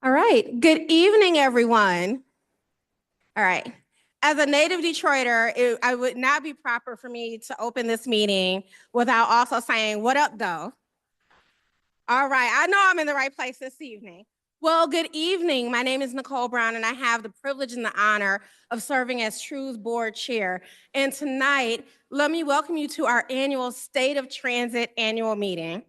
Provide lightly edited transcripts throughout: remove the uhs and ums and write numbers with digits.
All right. Good evening, everyone. All right. As a native Detroiter, I would not be proper for me to open this meeting without also saying, what up, though? All right. I know I'm in the right place this evening. Well, good evening. My name is Nicole Brown, and I have the privilege and the honor of serving as TRU's board chair. And tonight, let me welcome you to our annual State of Transit annual meeting.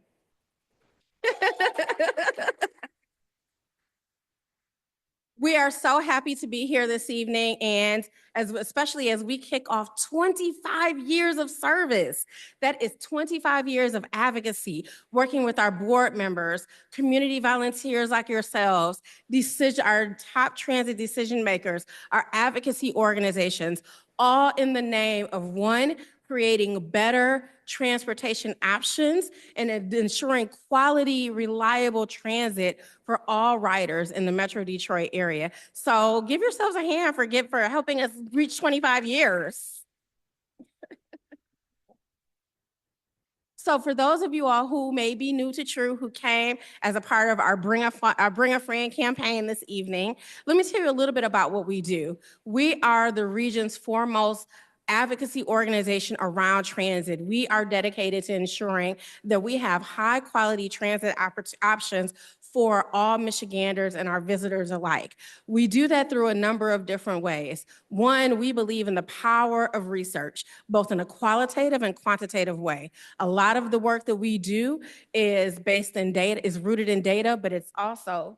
We are so happy to be here this evening, and especially as we kick off 25 years of service. That is 25 years of advocacy, working with our board members, community volunteers like yourselves, our top transit decision makers, our advocacy organizations, all in the name of one, creating better transportation options and ensuring quality, reliable transit for all riders in the Metro Detroit area. So give yourselves a hand for helping us reach 25 years. So for those of you all who may be new to TRU, who came as a part of our Bring a Friend campaign this evening, let me tell you a little bit about what we do. We are the region's foremost advocacy organization around transit. We are dedicated to ensuring that we have high quality transit options for all Michiganders and our visitors alike. We do that through a number of different ways. One, we believe in the power of research, both in a qualitative and quantitative way. A lot of the work that we do is based in data, is rooted in data, but it's also,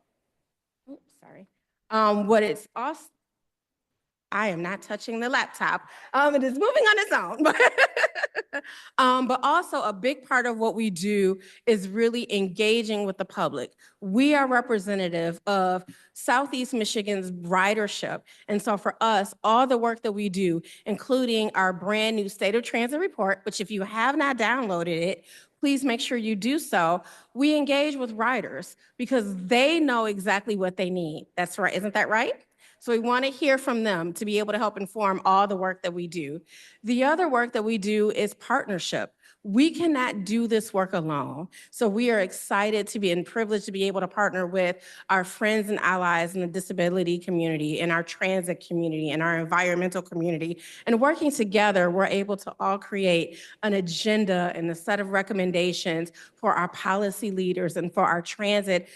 what it's also, I am not touching the laptop. It is moving on its own. But also a big part of what we do is really engaging with the public. We are representative of Southeast Michigan's ridership. And so for us, all the work that we do, including our brand new State of Transit report, which if you have not downloaded it, please make sure you do so. We engage with riders because they know exactly what they need. That's right. Isn't that right? So we want to hear from them to be able to help inform all the work that we do. The other work that we do is partnership. We cannot do this work alone. So we are excited to be and privileged to be able to partner with our friends and allies in the disability community, in our transit community, in our environmental community. And working together, we're able to all create an agenda and a set of recommendations for our policy leaders and for our transit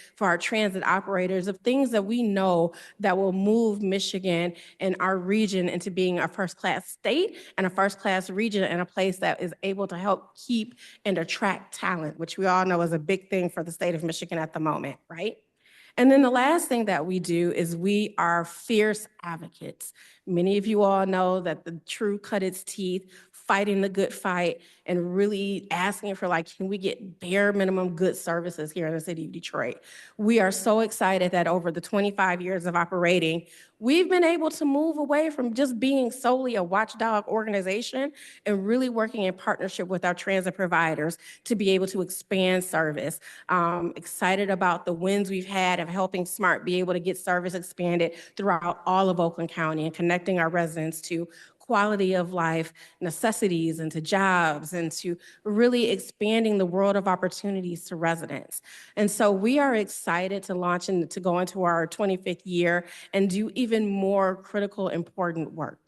operators of things that we know that will move Michigan and our region into being a first-class state and a first-class region and a place that is able to help keep and attract talent, which we all know is a big thing for the state of Michigan at the moment, right? And then the last thing that we do is we are fierce advocates. Many of you all know that the TRU cut its teeth fighting the good fight and really asking for can we get bare minimum good services here in the city of Detroit. We are so excited that over the 25 years of operating, we've been able to move away from just being solely a watchdog organization and really working in partnership with our transit providers to be able to expand service. Excited about the wins we've had of helping SMART be able to get service expanded throughout all of Oakland County and connecting our residents to quality of life necessities and to jobs and to really expanding the world of opportunities to residents. And so we are excited to launch and to go into our 25th year and do even more critical, important work.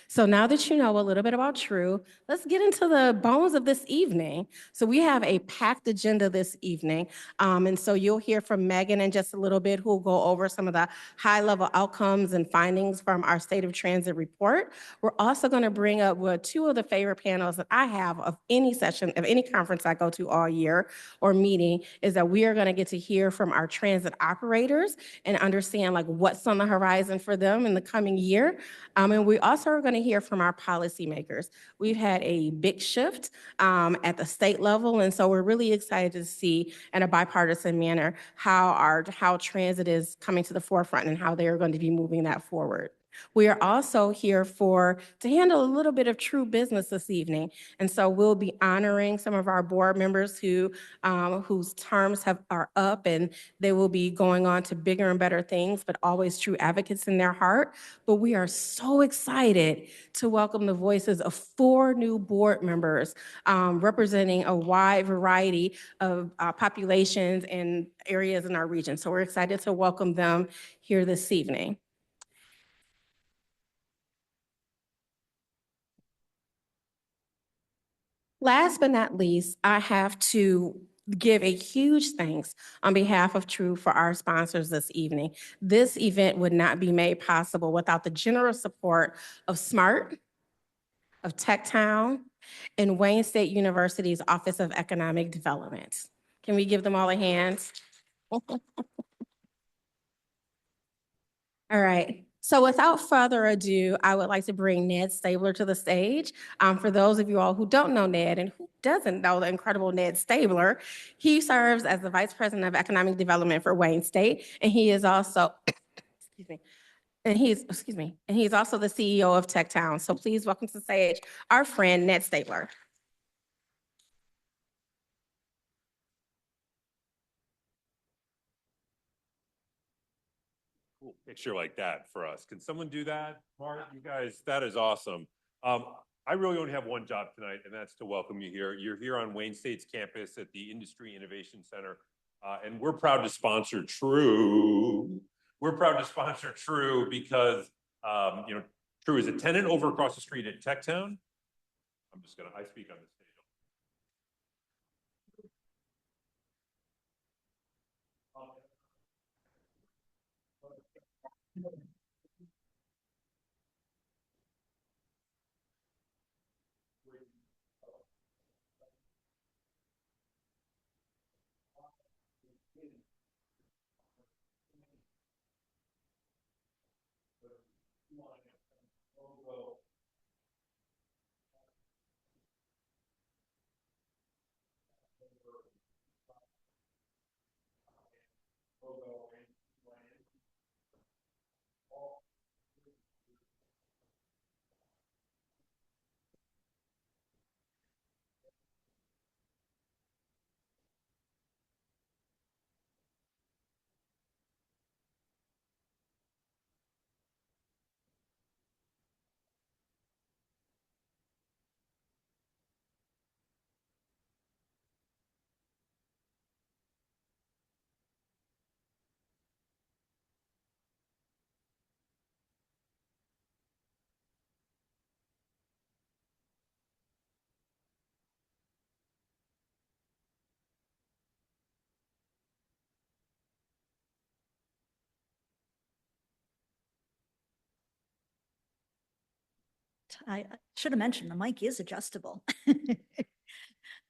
So now that you know a little bit about TRU, let's get into the bones of this evening. So we have a packed agenda this evening. And so you'll hear from Megan in just a little bit, who will go over some of the high-level outcomes and findings from our State of Transit report. We're also going to bring up two of the favorite panels that I have of any session, of any conference I go to all year or meeting, is that we are going to get to hear from our transit operators and understand what's on the horizon for them in the coming year. And we also are going to hear from our policymakers. We've had a big shift at the state level, and so we're really excited to see in a bipartisan manner how transit is coming to the forefront and how they're going to be moving that forward. We are also here to handle a little bit of true business this evening. And so we'll be honoring some of our board members whose terms are up, and they will be going on to bigger and better things, but always true advocates in their heart. But we are so excited to welcome the voices of 4 new board members representing a wide variety of populations and areas in our region. So we're excited to welcome them here this evening. Last but not least, I have to give a huge thanks on behalf of TRU for our sponsors this evening. This event would not be made possible without the generous support of SMART, of TechTown, and Wayne State University's Office of Economic Development. Can we give them all a hand? All right. So without further ado, I would like to bring Ned Stabler to the stage. For those of you all who don't know Ned and who doesn't know the incredible Ned Stabler, he serves as the Vice President of Economic Development for Wayne State, and he is also, excuse me, and he's also the CEO of TechTown. So please welcome to the stage our friend Ned Stabler. Cool picture like that for us. Can someone do that? Mark, you guys, that is awesome. I really only have one job tonight, and that's to welcome you here. You're here on Wayne State's campus at the Industry Innovation Center, and we're proud to sponsor TRU. We're proud to sponsor TRU because, TRU is a tenant over across the street at TechTown. I speak on this stage. I should have mentioned the mic is adjustable.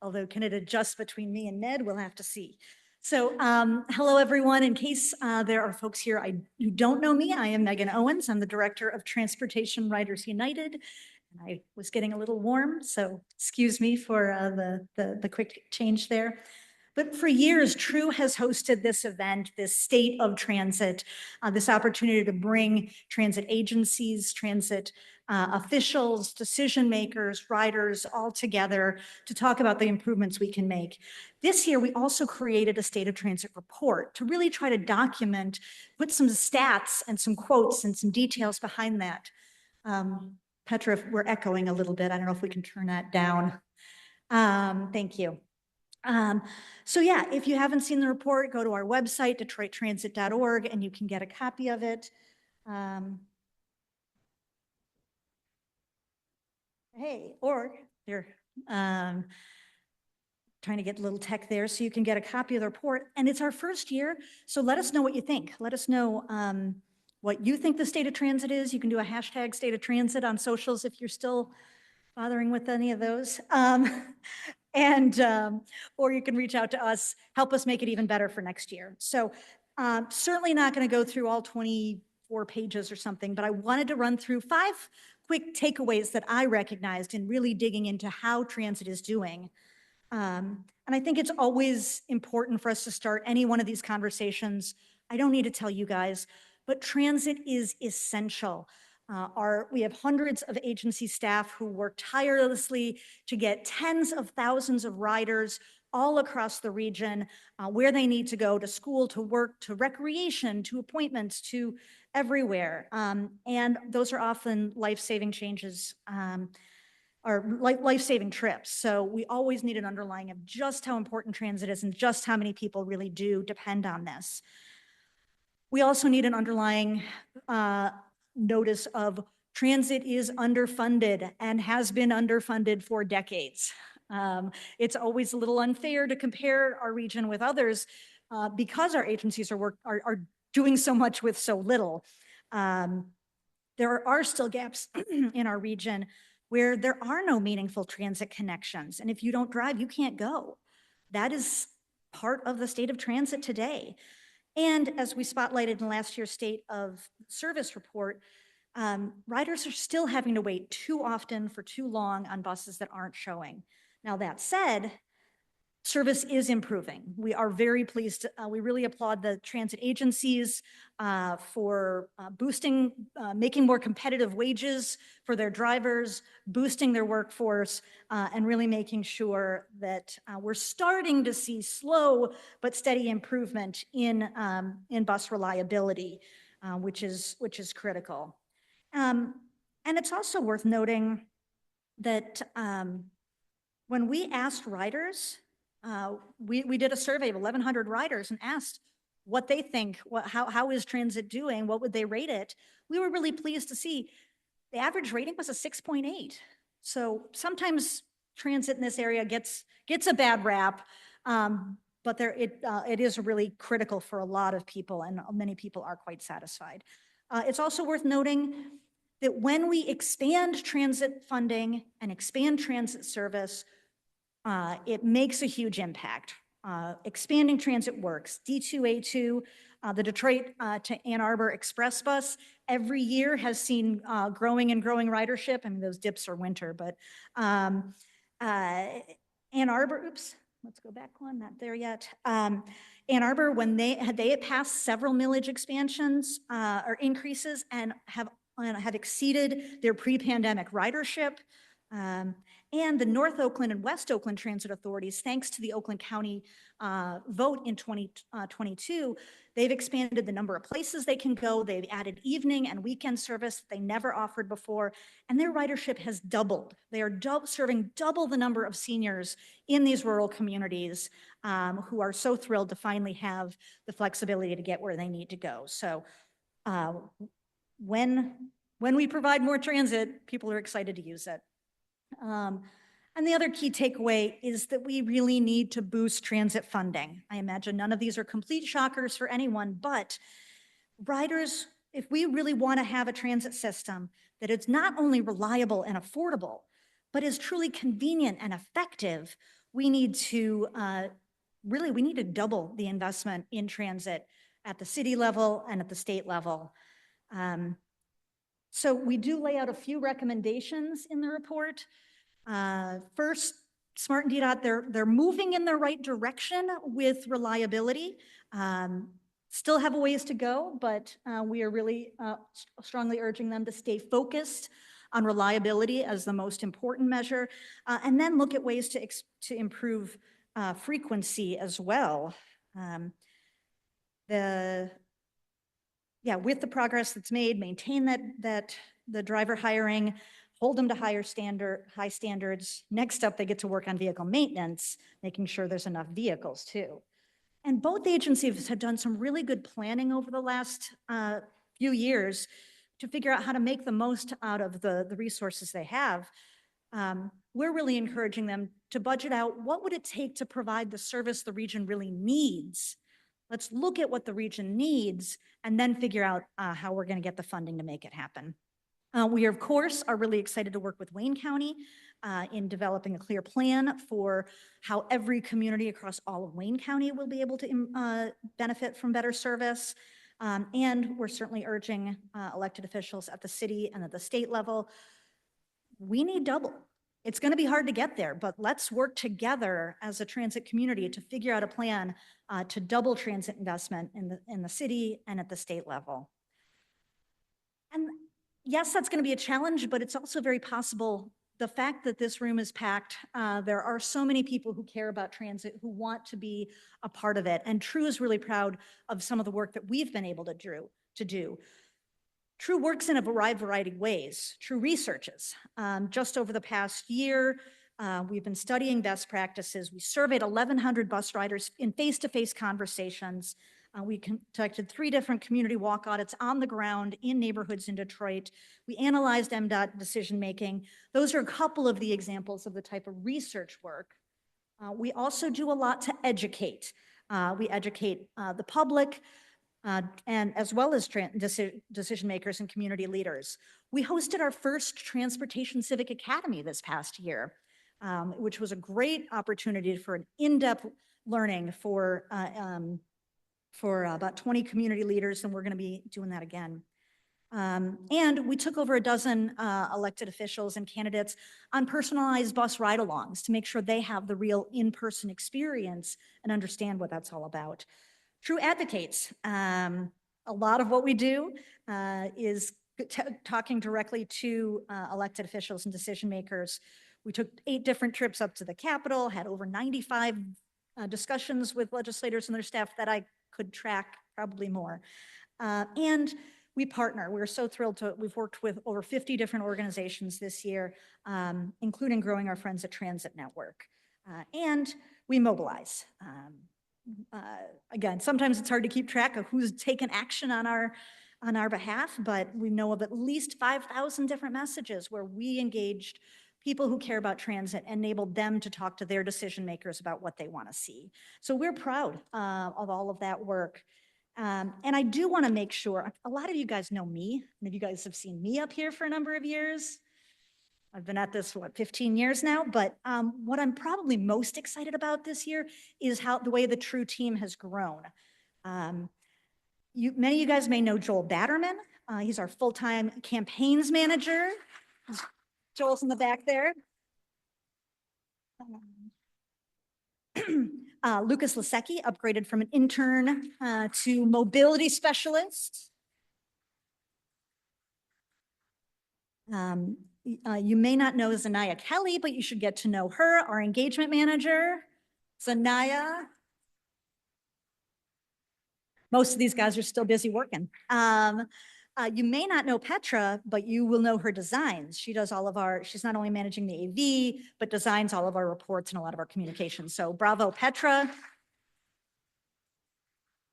Although can it adjust between me and Ned? We'll have to see. So hello, everyone. In case there are folks here who don't know me, I am Megan Owens. I'm the Director of Transportation Riders United. And I was getting a little warm, so excuse me for the quick change there. But for years, TRU has hosted this event, this state of transit, this opportunity to bring transit agencies, transit officials, decision makers, riders all together to talk about the improvements we can make. This year, we also created a state of transit report to really try to document, put some stats and some quotes and some details behind that. Petra, we're echoing a little bit. I don't know if we can turn that down. Thank you. So yeah, if you haven't seen the report, go to our website, detroittransit.org, and you can get a copy of it. Hey, or they're trying to get a little tech there so you can get a copy of the report. And it's our first year, so let us know what you think. Let us know what you think the state of transit is. You can do a hashtag state of transit on socials if you're still bothering with any of those. Or you can reach out to us, help us make it even better for next year. So certainly not going to go through all 24 pages or something, but I wanted to run through 5 quick takeaways that I recognized in really digging into how transit is doing. And I think it's always important for us to start any one of these conversations. I don't need to tell you guys, but transit is essential. We have hundreds of agency staff who work tirelessly to get tens of thousands of riders all across the region where they need to go, to school, to work, to recreation, to appointments, to everywhere. And those are often life-saving changes or life-saving trips. So we always need an underlying of just how important transit is and just how many people really do depend on this. We also need an underlying notice of transit is underfunded and has been underfunded for decades. It's always a little unfair to compare our region with others because our agencies are doing so much with so little. There are still gaps in our region where there are no meaningful transit connections. And if you don't drive, you can't go. That is part of the state of transit today. And as we spotlighted in last year's State of Service report, riders are still having to wait too often for too long on buses that aren't showing. Now, that said, service is improving. We are very pleased. We really applaud the transit agencies for boosting, making more competitive wages for their drivers, boosting their workforce, and really making sure that we're starting to see slow but steady improvement in bus reliability, which is critical. And it's also worth noting that when we asked riders, we did a survey of 1,100 riders and asked what they think, how is transit doing, what would they rate it? We were really pleased to see the average rating was a 6.8. So sometimes transit in this area gets a bad rap, but it is really critical for a lot of people, and many people are quite satisfied. It's also worth noting that when we expand transit funding and expand transit service, it makes a huge impact. Expanding transit works. D2A2, the Detroit to Ann Arbor Express bus, every year has seen growing and growing ridership. I mean, those dips are winter, but Ann Arbor, oops, let's go back one, not there yet. Ann Arbor, when they had passed several millage expansions or increases and have exceeded their pre-pandemic ridership. And the North Oakland and West Oakland Transit Authorities, thanks to the Oakland County vote in 2022, they've expanded the number of places they can go. They've added evening and weekend service that they never offered before, and their ridership has doubled. They are serving double the number of seniors in these rural communities who are so thrilled to finally have the flexibility to get where they need to go. So when we provide more transit, people are excited to use it. And the other key takeaway is that we really need to boost transit funding. I imagine none of these are complete shockers for anyone, but riders, if we really want to have a transit system that is not only reliable and affordable, but is truly convenient and effective, we need to double the investment in transit at the city level and at the state level. So we do lay out a few recommendations in the report. First, Smart and DDOT, they're moving in the right direction with reliability. Still have a ways to go, but we are really strongly urging them to stay focused on reliability as the most important measure, and then look at ways to improve frequency as well. With the progress that's made, maintain that the driver hiring, hold them to high standards. Next up, they get to work on vehicle maintenance, making sure there's enough vehicles too. And both agencies have done some really good planning over the last few years to figure out how to make the most out of the resources they have. We're really encouraging them to budget out what would it take to provide the service the region really needs. Let's look at what the region needs and then figure out how we're going to get the funding to make it happen. We, of course, are really excited to work with Wayne County in developing a clear plan for how every community across all of Wayne County will be able to benefit from better service. And we're certainly urging elected officials at the city and at the state level, we need double. It's going to be hard to get there, but let's work together as a transit community to figure out a plan to double transit investment in the city and at the state level. And yes, that's going to be a challenge, but it's also very possible. The fact that this room is packed, there are so many people who care about transit, who want to be a part of it. And TRU is really proud of some of the work that we've been able to do. TRU works in a variety of ways. TRU researches. Just over the past year, we've been studying best practices. We surveyed 1,100 bus riders in face-to-face conversations. We conducted 3 different community walk audits on the ground in neighborhoods in Detroit. We analyzed MDOT decision-making. Those are a couple of the examples of the type of research work. We also do a lot to educate. We educate the public and as well as decision makers and community leaders. We hosted our first Transportation Civic Academy this past year, which was a great opportunity for an in-depth learning for about 20 community leaders, and we're going to be doing that again. And we took over a dozen elected officials and candidates on personalized bus ride-alongs to make sure they have the real in-person experience and understand what that's all about. TRU advocates. A lot of what we do is talking directly to elected officials and decision makers. We took 8 different trips up to the Capitol, had over 95 discussions with legislators and their staff that I could track, probably more. And we partner. We're so thrilled we've worked with over 50 different organizations this year, including growing our Friends at Transit network. And we mobilize. Again, sometimes it's hard to keep track of who's taken action on our behalf, but we know of at least 5,000 different messages where we engaged people who care about transit, enabled them to talk to their decision makers about what they want to see. So we're proud of all of that work. And I do want to make sure, a lot of you guys know me, and you guys have seen me up here for a number of years. I've been at this for 15 years now, but what I'm probably most excited about this year is the way the TRU team has grown. Many of you guys may know Joel Batterman. He's our full-time campaigns manager. Joel's in the back there. Lucas Lasecki upgraded from an intern to mobility specialist. You may not know Zanaya Kelly, but you should get to know her, our engagement manager. Zanaya. Most of these guys are still busy working. You may not know Petra, but you will know her designs. She does she's not only managing the AV, but designs all of our reports and a lot of our communications. So bravo, Petra.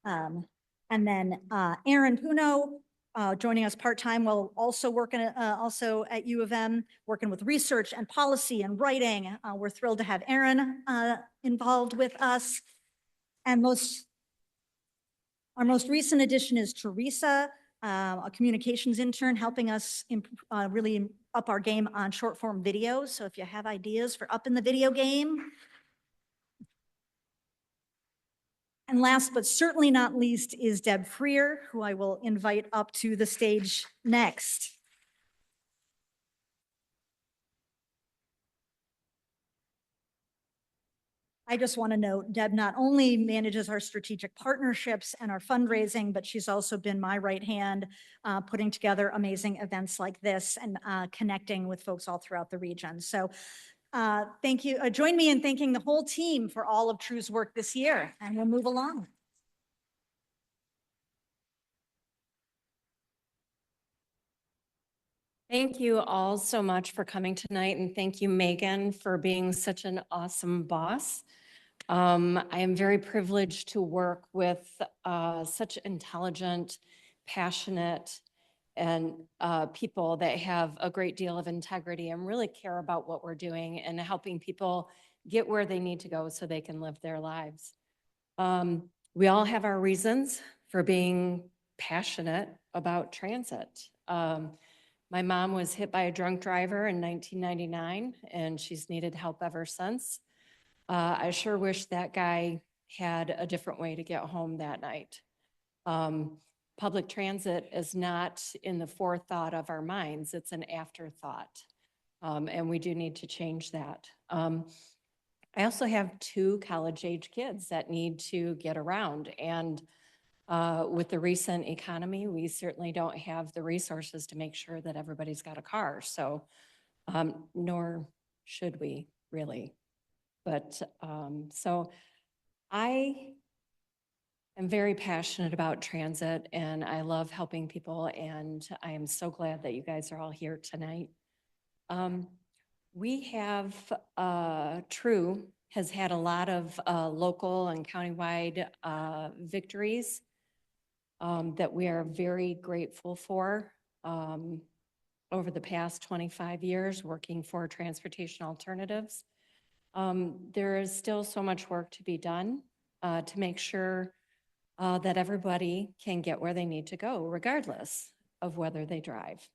And then Aaron Puno, joining us part-time while also working also at U of M, working with research and policy and writing. We're thrilled to have Aaron involved with us. And our most recent addition is Teresa, a communications intern, helping us really up our game on short form videos. So if you have ideas for up in the video game. And last but certainly not least is Deb Freer, who I will invite up to the stage next. I just want to note, Deb not only manages our strategic partnerships and our fundraising, but she's also been my right hand, putting together amazing events like this and connecting with folks all throughout the region. So thank you. Join me in thanking the whole team for all of TRU's work this year, and we'll move along. Thank you all so much for coming tonight, and thank you, Megan, for being such an awesome boss. I am very privileged to work with such intelligent, passionate, and people that have a great deal of integrity and really care about what we're doing and helping people get where they need to go so they can live their lives. We all have our reasons for being passionate about transit. My mom was hit by a drunk driver in 1999, and she's needed help ever since. I sure wish that guy had a different way to get home that night. Public transit is not in the forethought of our minds, it's an afterthought. And we do need to change that. I also have 2 college-age kids that need to get around, and With the recent economy, we certainly don't have the resources to make sure that everybody's got a car. So, nor should we really. But, so I am very passionate about transit and I love helping people. And I am so glad that you guys are all here tonight. We have, TRU has had a lot of local and countywide victories that we are very grateful for over the past 25 years working for transportation alternatives. There is still so much work to be done to make sure that everybody can get where they need to go, regardless of whether they drive.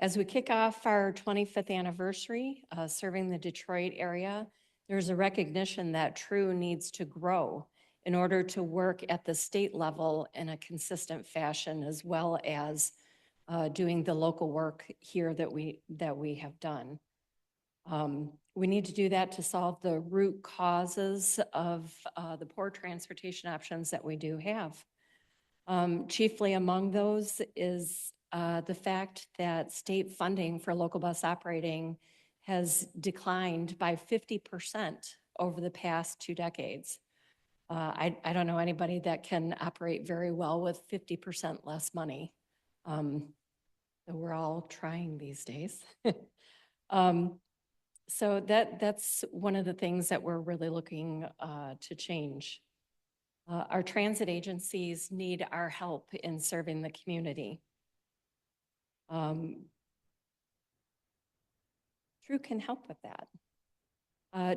As we kick off our 25th anniversary serving the Detroit area, there's a recognition that TRU needs to grow in order to work at the state level in a consistent fashion, as well as doing the local work here that we have done. We need to do that to solve the root causes of the poor transportation options that we do have. Chiefly among those is the fact that state funding for local bus operating has declined by 50% over the past 2 decades. I don't know anybody that can operate very well with 50% less money. We're all trying these days. So that's one of the things that we're really looking to change. Our transit agencies need our help in serving the community. TRU can help with that.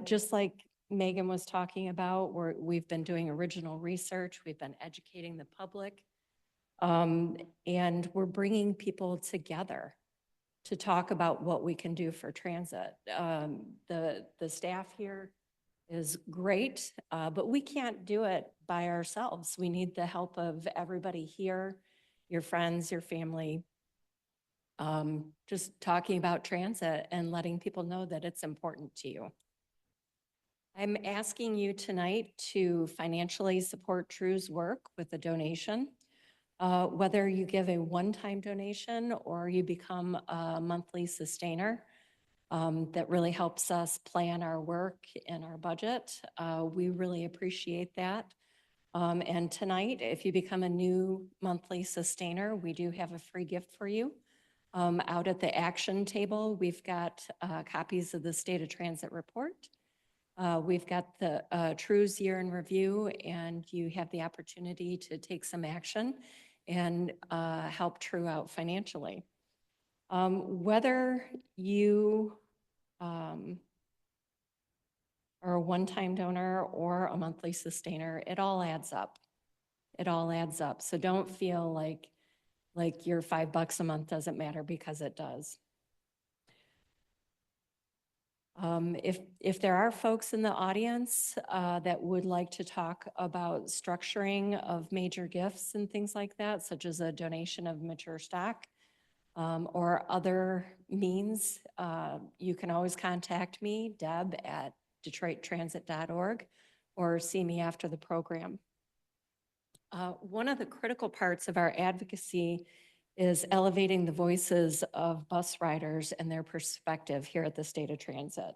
Just like Megan was talking about, we've been doing original research, we've been educating the public, and we're bringing people together to talk about what we can do for transit. The staff here is great, but we can't do it by ourselves. We need the help of everybody here, your friends, your family, just talking about transit and letting people know that it's important to you. I'm asking you tonight to financially support TRU's work with a donation. Whether you give a one-time donation or you become a monthly sustainer, that really helps us plan our work and our budget. We really appreciate that. And tonight, if you become a new monthly sustainer, we do have a free gift for you. Out at the action table, we've got copies of the State of Transit report. We've got the TRU's year in review, and you have the opportunity to take some action and help TRU out financially. Whether you are a one-time donor or a monthly sustainer, it all adds up. It all adds up. So don't feel like your $5 a month doesn't matter, because it does. If there are folks in the audience that would like to talk about structuring of major gifts and things like that, such as a donation of mature stock or other means, you can always contact me, Deb, at DetroitTransit.org, or see me after the program. One of the critical parts of our advocacy is elevating the voices of bus riders and their perspective here at the State of Transit.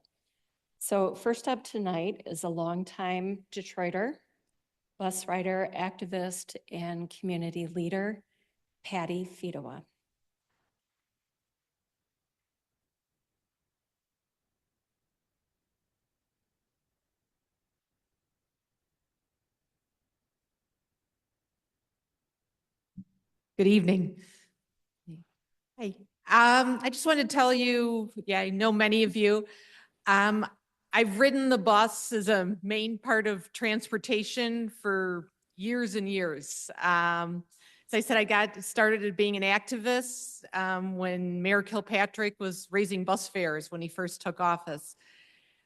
So first up tonight is a longtime Detroiter, bus rider, activist, and community leader, Patty Fedowa. Good evening. Hi. I just wanted to tell you, I know many of you. I've ridden the bus as a main part of transportation for years and years. As I said, I got started at being an activist when Mayor Kilpatrick was raising bus fares when he first took office.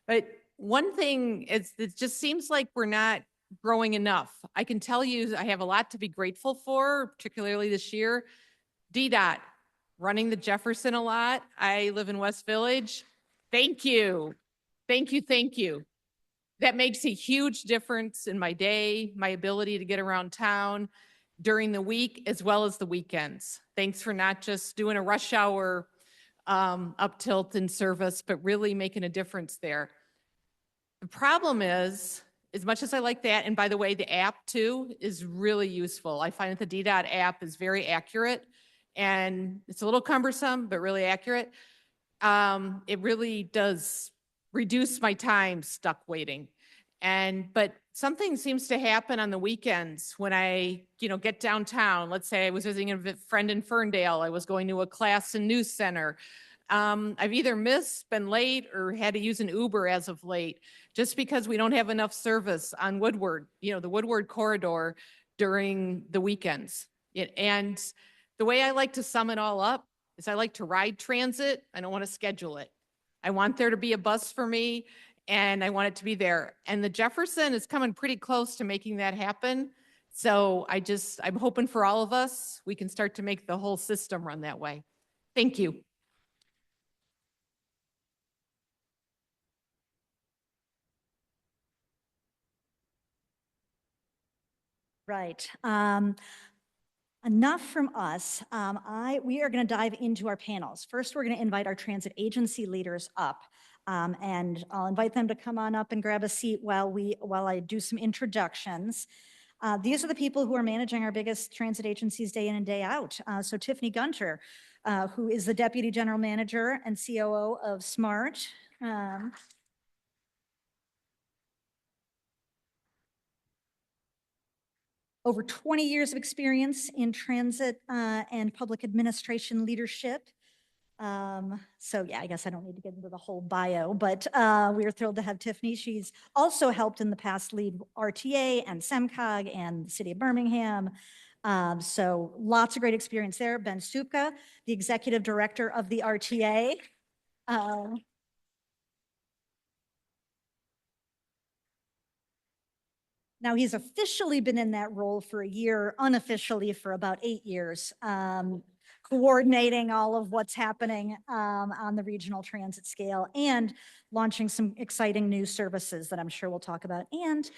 But one thing is, it just seems like we're not growing enough. I can tell you I have a lot to be grateful for, particularly this year. DDOT, running the Jefferson a lot. I live in West Village. Thank you. Thank you, thank you. that makes a huge difference in my day, my ability to get around town during the week as well as the weekends. Thanks for not just doing a rush hour up tilt in service, but really making a difference there. The problem is, as much as I like that, and by the way, the app too is really useful. I find that the DDOT app is very accurate and it's a little cumbersome, but really accurate. It really does reduce my time stuck waiting. But something seems to happen on the weekends when I, get downtown. Let's say I was visiting a friend in Ferndale. I was going to a class in News Center. I've either missed, been late, or had to use an Uber as of late, just because we don't have enough service on Woodward, the Woodward corridor during the weekends. And the way I like to sum it all up is I like to ride transit. I don't want to schedule it. I want there to be a bus for me, and I want it to be there. And the Jefferson is coming pretty close to making that happen. So I'm hoping for all of us, we can start to make the whole system run that way. Thank you. Right. Enough from us. We are going to dive into our panels. First, we're going to invite our transit agency leaders up. And I'll invite them to come on up and grab a seat while I do some introductions. These are the people who are managing our biggest transit agencies day in and day out. So Tiffany Gunter, who is the Deputy General Manager and COO of SMART. Over 20 years of experience in transit and public administration leadership. So yeah, I guess I don't need to get into the whole bio, but we are thrilled to have Tiffany. She's also helped in the past lead RTA and SEMCOG and the city of Birmingham. So lots of great experience there. Ben Stupka, the executive director of the RTA. Now he's officially been in that role for a year, unofficially for about 8 years, coordinating all of what's happening on the regional transit scale and launching some exciting new services that I'm sure we'll talk about. And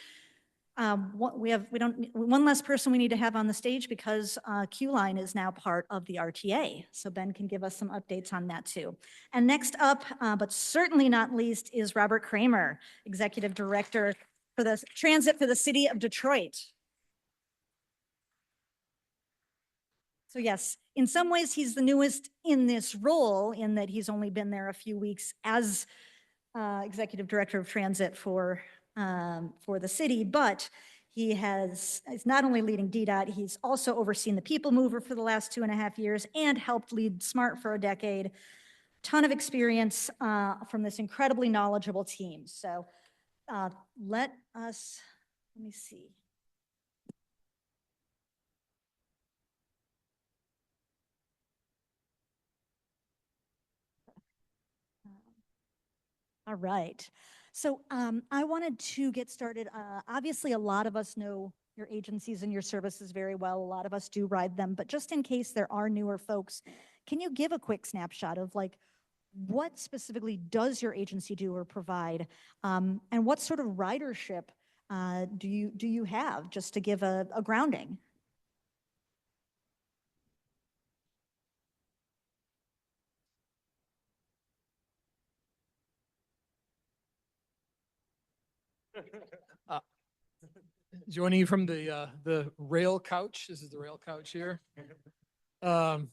one less person we need to have on the stage because Q-Line is now part of the RTA. So Ben can give us some updates on that too. And next up, but certainly not least, is Robert Cramer, Executive Director for the Transit for the City of Detroit. So yes, in some ways he's the newest in this role in that he's only been there a few weeks as Executive Director of Transit for the city, but he's not only leading DDOT, he's also overseen the People Mover for the last 2.5 years and helped lead SMART for a decade. Ton of experience from this incredibly knowledgeable team. So let me see. All right. So I wanted to get started. Obviously, a lot of us know your agencies and your services very well. A lot of us do ride them, but just in case there are newer folks, can you give a quick snapshot of what specifically does your agency do or provide? And what sort of ridership do you have, just to give a grounding? Joining you from the rail couch. This is the rail couch here. DDOT.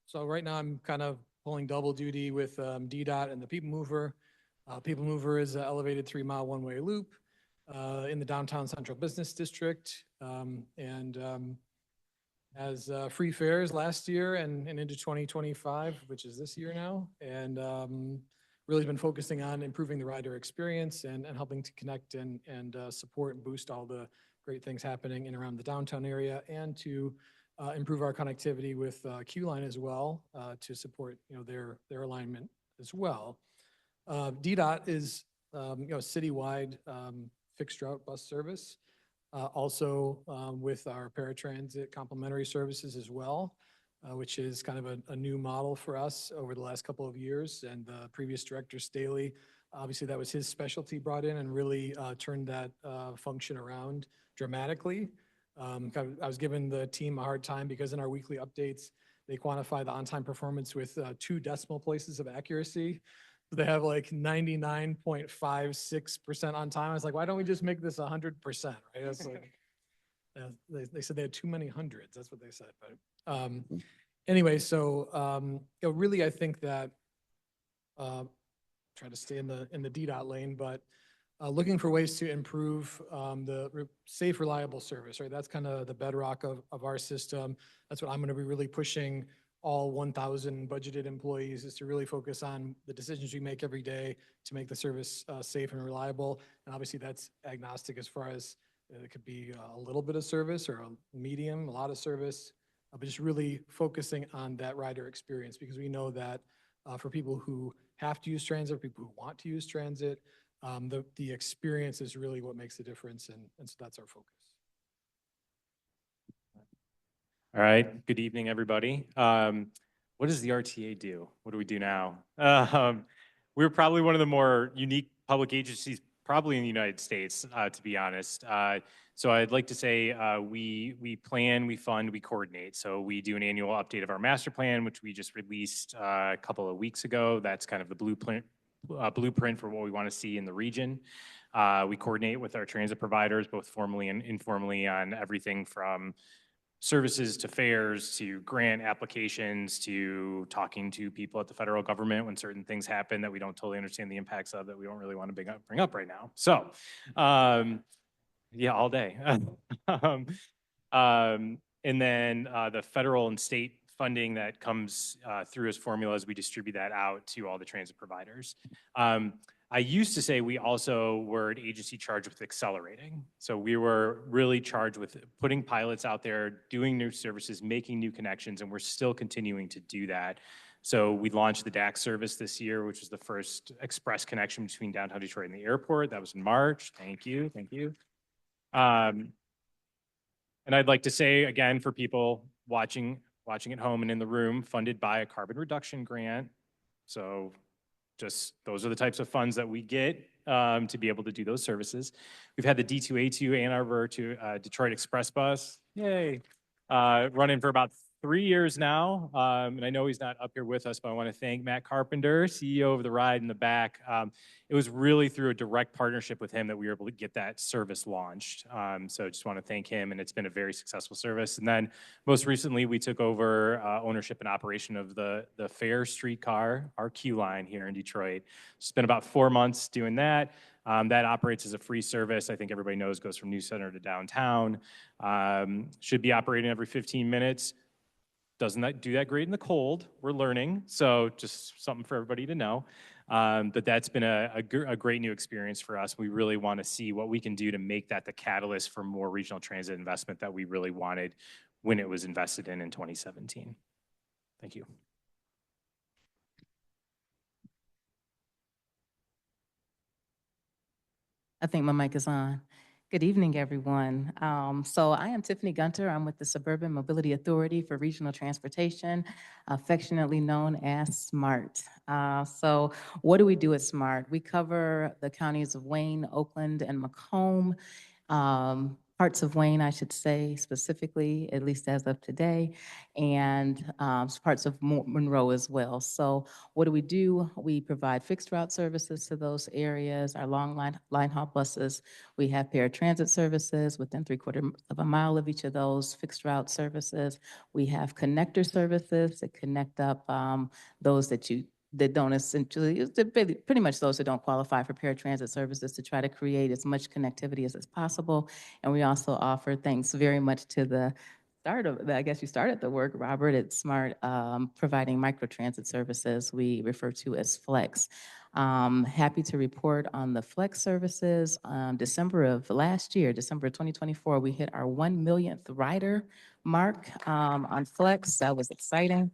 So right now I'm kind of pulling double duty with DDOT and the People Mover. People Mover is an elevated 3-mile one-way loop in the downtown central business district, and as free fares last year and into 2025, which is this year now, and really been focusing on improving the rider experience and helping to connect and support and boost all the great things happening in around the downtown area, and to improve our connectivity with Q-Line as well to support their alignment as well. DDOT is citywide fixed route bus service, also with our paratransit complementary services as well. which is kind of a new model for us over the last couple of years. And the previous director, Staley, obviously that was his specialty, brought in and really turned that function around dramatically. I was giving the team a hard time because in our weekly updates, they quantify the on-time performance with 2 decimal places of accuracy. They have like 99.56% on time. I was like, why don't we just make this 100%? Right? That's like, they said they had too many hundreds. That's what they said. But anyway, so really, I think that try to stay in the DDOT lane, but looking for ways to improve the safe, reliable service. Right, that's kind of the bedrock of our system. That's what I'm going to be really pushing all 1,000 budgeted employees, is to really focus on the decisions we make every day to make the service safe and reliable. And obviously that's agnostic as far as it could be a little bit of service or a medium, a lot of service, but just really focusing on that rider experience, because we know that for people who have to use transit, people who want to use transit, the experience is really what makes the difference. And so that's our focus. All right. Good evening, everybody. What does the RTA do? What do we do now? We're probably one of the more unique public agencies, probably in the United States, to be honest. So I'd like to say we plan, we fund, we coordinate. So we do an annual update of our master plan, which we just released a couple of weeks ago. That's kind of the blueprint for what we want to see in the region. We coordinate with our transit providers, both formally and informally, on everything from services to fares to grant applications to talking to people at the federal government when certain things happen that we don't totally understand the impacts of, that we don't really want to bring up right now. So, yeah, all day. And then the federal and state funding that comes through as formulas, we distribute that out to all the transit providers. I used to say we also were an agency charged with accelerating. So we were really charged with putting pilots out there, doing new services, making new connections, and we're still continuing to do that. So we launched the DAX service this year, which is the first express connection between downtown Detroit and the airport. That was in March. Thank you. Thank you. And I'd like to say, again, for people watching at home and in the room, funded by a carbon reduction grant. So just those are the types of funds that we get to be able to do those services. We've had the D2A2 Ann Arbor to Detroit Express bus, yay, running for about 3 years now. And I know he's not up here with us, but I want to thank Matt Carpenter, CEO of the ride in the back. It was really through a direct partnership with him that we were able to get that service launched. So I just want to thank him, and it's been a very successful service. And then most recently, we took over ownership and operation of the Fair streetcar, our Q line here in Detroit. It's been about 4 months doing that. That operates as a free service. I think everybody knows goes from New Center to downtown. Should be operating every 15 minutes. Doesn't do that great in the cold. We're learning, so just something for everybody to know. But that's been a great new experience for us. We really want to see what we can do to make that the catalyst for more regional transit investment that we really wanted when it was invested in 2017. Thank you. I think my mic is on. Good evening, everyone. So I am Tiffany Gunter. I'm with the Suburban Mobility Authority for Regional Transportation, affectionately known as SMART. So what do we do at SMART? We cover the counties of Wayne, Oakland, and Macomb. Parts of Wayne, I should say, specifically, at least as of today, and parts of Monroe as well. So what do? We provide fixed route services to those areas, our long line haul buses. We have paratransit services within 3/4 of a mile of each of those fixed route services. We have connector services that connect up those that don't essentially, pretty much those that don't qualify for paratransit services, to try to create as much connectivity as possible. And we also offer, thanks very much to the start of, I guess you started the work, Robert, at SMART, providing microtransit services we refer to as Flex. Happy to report on the Flex services. December of last year, December 2024, we hit our 1 millionth rider mark on Flex. That was exciting.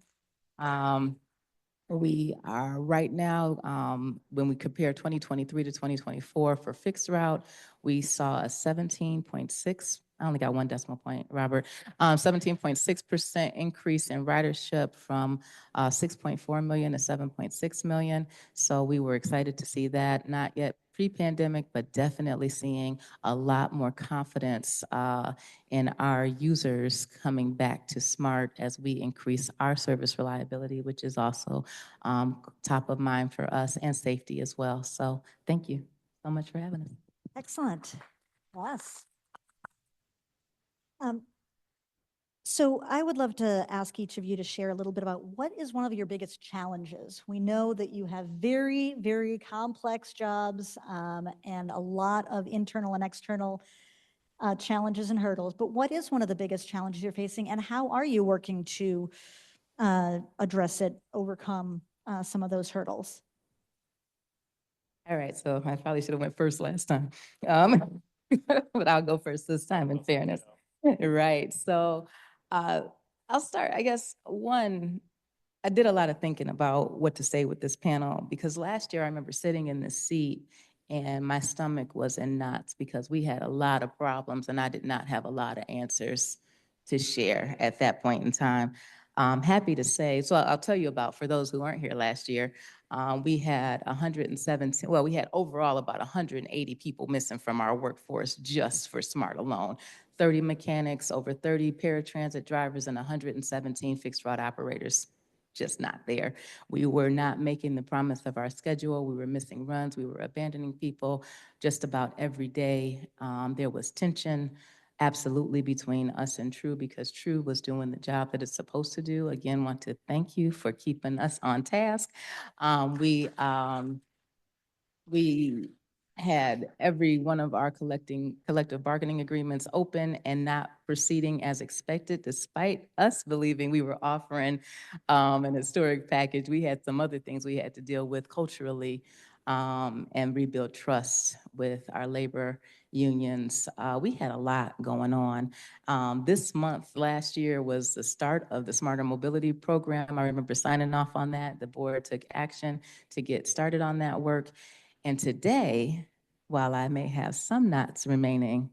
We are right now, when we compare 2023 to 2024 for fixed route, we saw a 17.6 I only got one decimal point, Robert. 17.6% increase in ridership from 6.4 million to 7.6 million. So we were excited to see that. Not yet pre-pandemic, but definitely seeing a lot more confidence in our users coming back to SMART as we increase our service reliability, which is also top of mind for us, and safety as well. So thank you so much for having us. Excellent. Yes. So I would love to ask each of you to share a little bit about what is one of your biggest challenges. We know that you have very, very complex jobs and a lot of internal and external challenges and hurdles, but what is one of the biggest challenges you're facing, and how are you working to address it, overcome some of those hurdles? All right, so I probably should have went first last time, but I'll go first this time in fairness. Right, so I'll start, I guess, one, I did a lot of thinking about what to say with this panel, because last year I remember sitting in this seat and my stomach was in knots because we had a lot of problems and I did not have a lot of answers to share at that point in time. I'm happy to say, so I'll tell you about, for those who weren't here last year, we had 117, well, we had overall about 180 people missing from our workforce just for SMART alone. 30 mechanics, over 30 paratransit drivers, and 117 fixed route operators just not there. We were not making the promise of our schedule. We were missing runs. We were abandoning people just about every day. There was tension, absolutely, between us and TRU, because TRU was doing the job that it's supposed to do. Again, want to thank you for keeping us on task. We had every one of our collective bargaining agreements open and not proceeding as expected, despite us believing we were offering an historic package. We had some other things we had to deal with culturally and rebuild trust with our labor unions. We had a lot going on. This month, last year, was the start of the Smarter Mobility Program. I remember signing off on that. The board took action to get started on that work. And today, while I may have some knots remaining,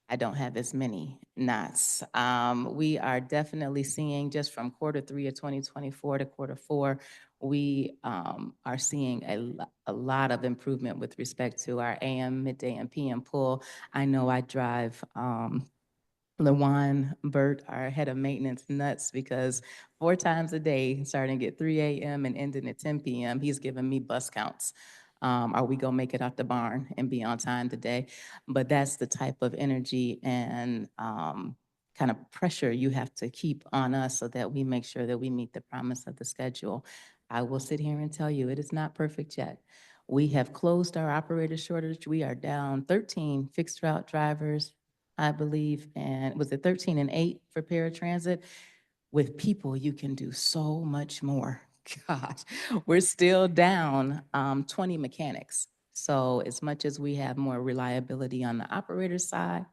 I don't have as many knots. We are definitely seeing, just from Q3 of 2024 to Q4, we are seeing a lot of improvement with respect to our AM, midday, and PM pull. I know I drive LaJuan Burt, our head of maintenance, nuts, because 4 times a day, starting at 3 a.m. and ending at 10 p.m., he's giving me bus counts. Are we gonna make it out the barn and be on time today? But that's the type of energy and kind of pressure you have to keep on us so that we make sure that we meet the promise of the schedule. I will sit here and tell you, it is not perfect yet. We have closed our operator shortage. We are down 13 fixed route drivers, I believe, and was it 13 and 8 for paratransit? With people, you can do so much more. Gosh, we're still down 20 mechanics. So as much as we have more reliability on the operator side,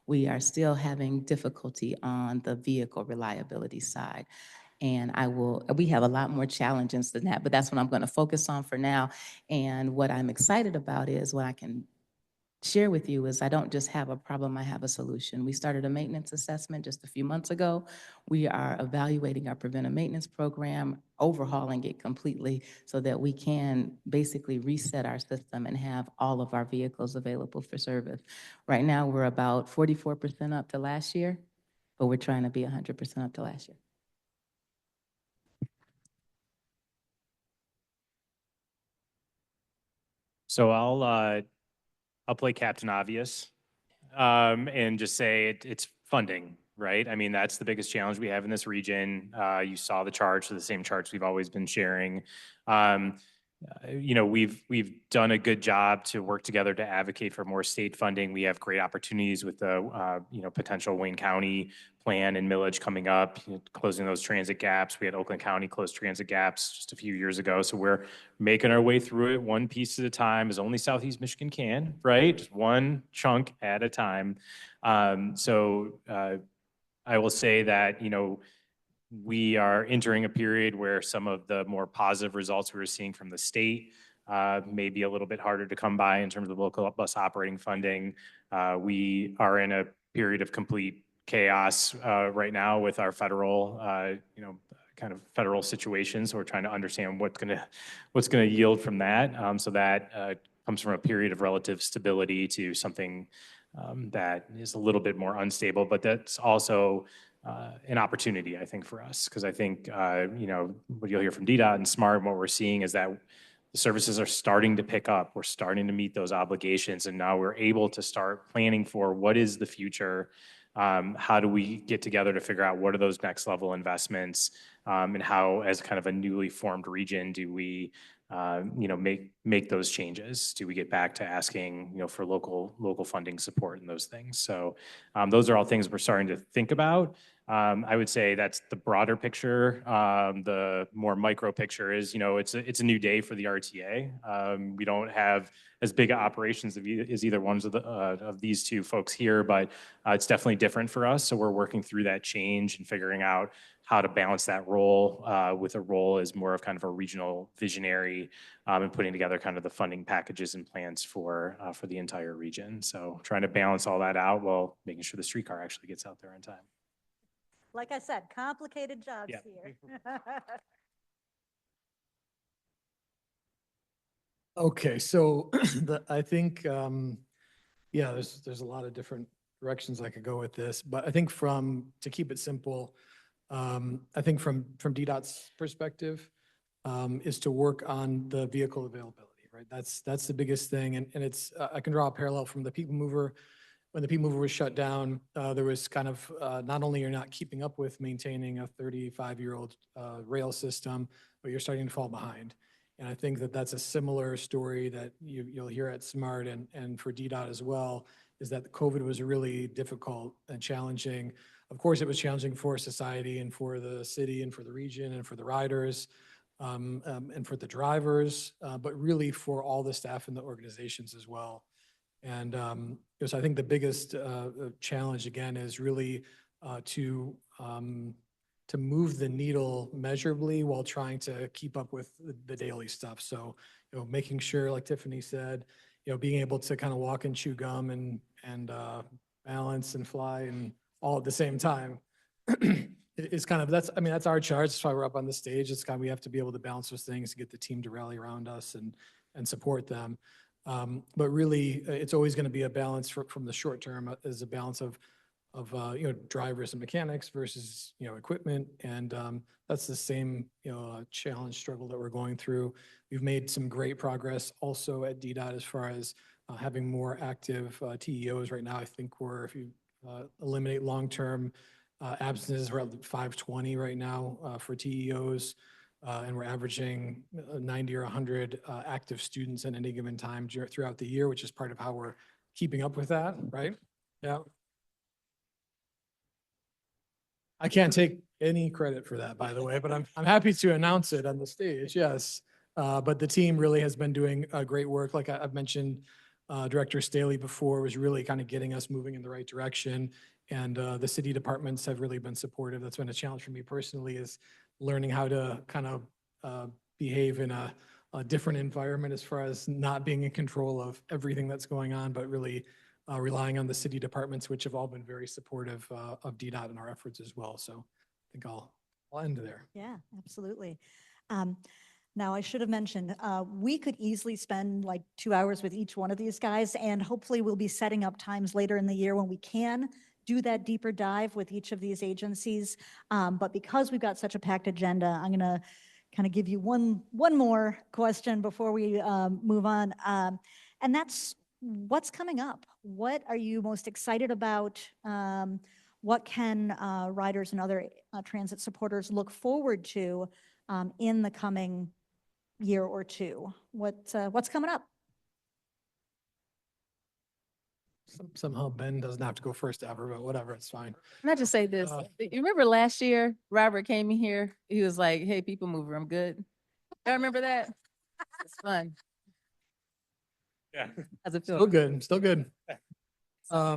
we are still having difficulty on the vehicle reliability side. And we have a lot more challenges than that, but that's what I'm going to focus on for now. And what I'm excited about is what I can share with you is I don't just have a problem, I have a solution. We started a maintenance assessment just a few months ago. We are evaluating our preventive maintenance program, overhauling it completely so that we can basically reset our system and have all of our vehicles available for service. Right now, we're about 44% up to last year, but we're trying to be 100% up to last year. So I'll play Captain Obvious and just say it's funding, right? I mean, that's the biggest challenge we have in this region. You saw the charts, the same charts we've always been sharing. You know, we've done a good job to work together to advocate for more state funding. We have great opportunities with the potential Wayne County plan and millage coming up, closing those transit gaps. We had Oakland County close transit gaps just a few years ago. So we're making our way through it one piece at a time, as only Southeast Michigan can, right? Just one chunk at a time. I will say that, we are entering a period where some of the more positive results we were seeing from the state may be a little bit harder to come by in terms of local bus operating funding. We are in a period of complete chaos right now with our federal, kind of federal situation. So we're trying to understand what's gonna yield from that. So that comes from a period of relative stability to something that is a little bit more unstable, but that's also an opportunity, I think, for us, because I think, what you'll hear from DDOT and SMART, what we're seeing is that the services are starting to pick up. We're starting to meet those obligations, and now we're able to start planning for what is the future. How do we get together to figure out what are those next level investments, and how, as kind of a newly formed region, do we make those changes? Do we get back to asking, for local funding support and those things? So those are all things we're starting to think about. I would say that's the broader picture. The more micro picture is, it's a new day for the RTA. We don't have as big operations as either one of these two folks here, but it's definitely different for us. So we're working through that change and figuring out how to balance that role with a role as more of kind of a regional visionary, and putting together kind of the funding packages and plans for the entire region. So trying to balance all that out while making sure the streetcar actually gets out there on time. Like I said, complicated jobs Yeah. here. Okay, so I think, there's a lot of different directions I could go with this, but I think to keep it simple, I think from DDOT's perspective, is to work on the vehicle availability, right? That's the biggest thing. And it's, I can draw a parallel from the people mover. When the people mover was shut down, there was kind of, not only you're not keeping up with maintaining a 35-year-old rail system, but you're starting to fall behind. And I think that that's a similar story that you'll hear at SMART and for DDOT as well, is that COVID was really difficult and challenging. Of course, it was challenging for society and for the city and for the region and for the riders, and for the drivers, but really for all the staff and the organizations as well. And so I think the biggest challenge again is really to move the needle measurably while trying to keep up with the daily stuff. So, making sure, like Tiffany said, being able to kind of walk and chew gum and balance and fly and all at the same time is kind of, that's our charge. That's why we're up on the stage. It's kind of, we have to be able to balance those things to get the team to rally around us and support them. But really, it's always going to be a balance from the short term, as a balance of drivers and mechanics versus equipment, and that's the same challenge struggle that we're going through. We've made some great progress also at DDOT as far as having more active TEOs right now. I think if you eliminate long-term absences, we're at 520 right now for TEOs. And we're averaging 90 or 100 active students at any given time throughout the year, which is part of how we're keeping up with that, right? Yeah. I can't take any credit for that, by the way, but I'm happy to announce it on the stage, yes. But the team really has been doing great work. Like I've mentioned, Director Staley before was really kind of getting us moving in the right direction. And the city departments have really been supportive. That's been a challenge for me personally, is learning how to kind of behave in a different environment as far as not being in control of everything that's going on, but really relying on the city departments, which have all been very supportive of DDOT and our efforts as well. So I think I'll end there. Yeah, absolutely. Now, I should have mentioned, we could easily spend like 2 hours with each one of these guys, and hopefully we'll be setting up times later in the year when we can do that deeper dive with each of these agencies. But because we've got such a packed agenda, I'm going to kind of give you one more question before we move on. And that's, what's coming up? What are you most excited about? What can riders and other transit supporters look forward to in the coming year or two? What's coming up? Somehow Ben doesn't have to go first ever, but whatever, it's fine. Can I just say this? You remember last year, Robert came in here, he was like, "Hey, people mover, I'm good." I remember that. It's fun. Yeah. How's it feel? Still good, still good. Yeah,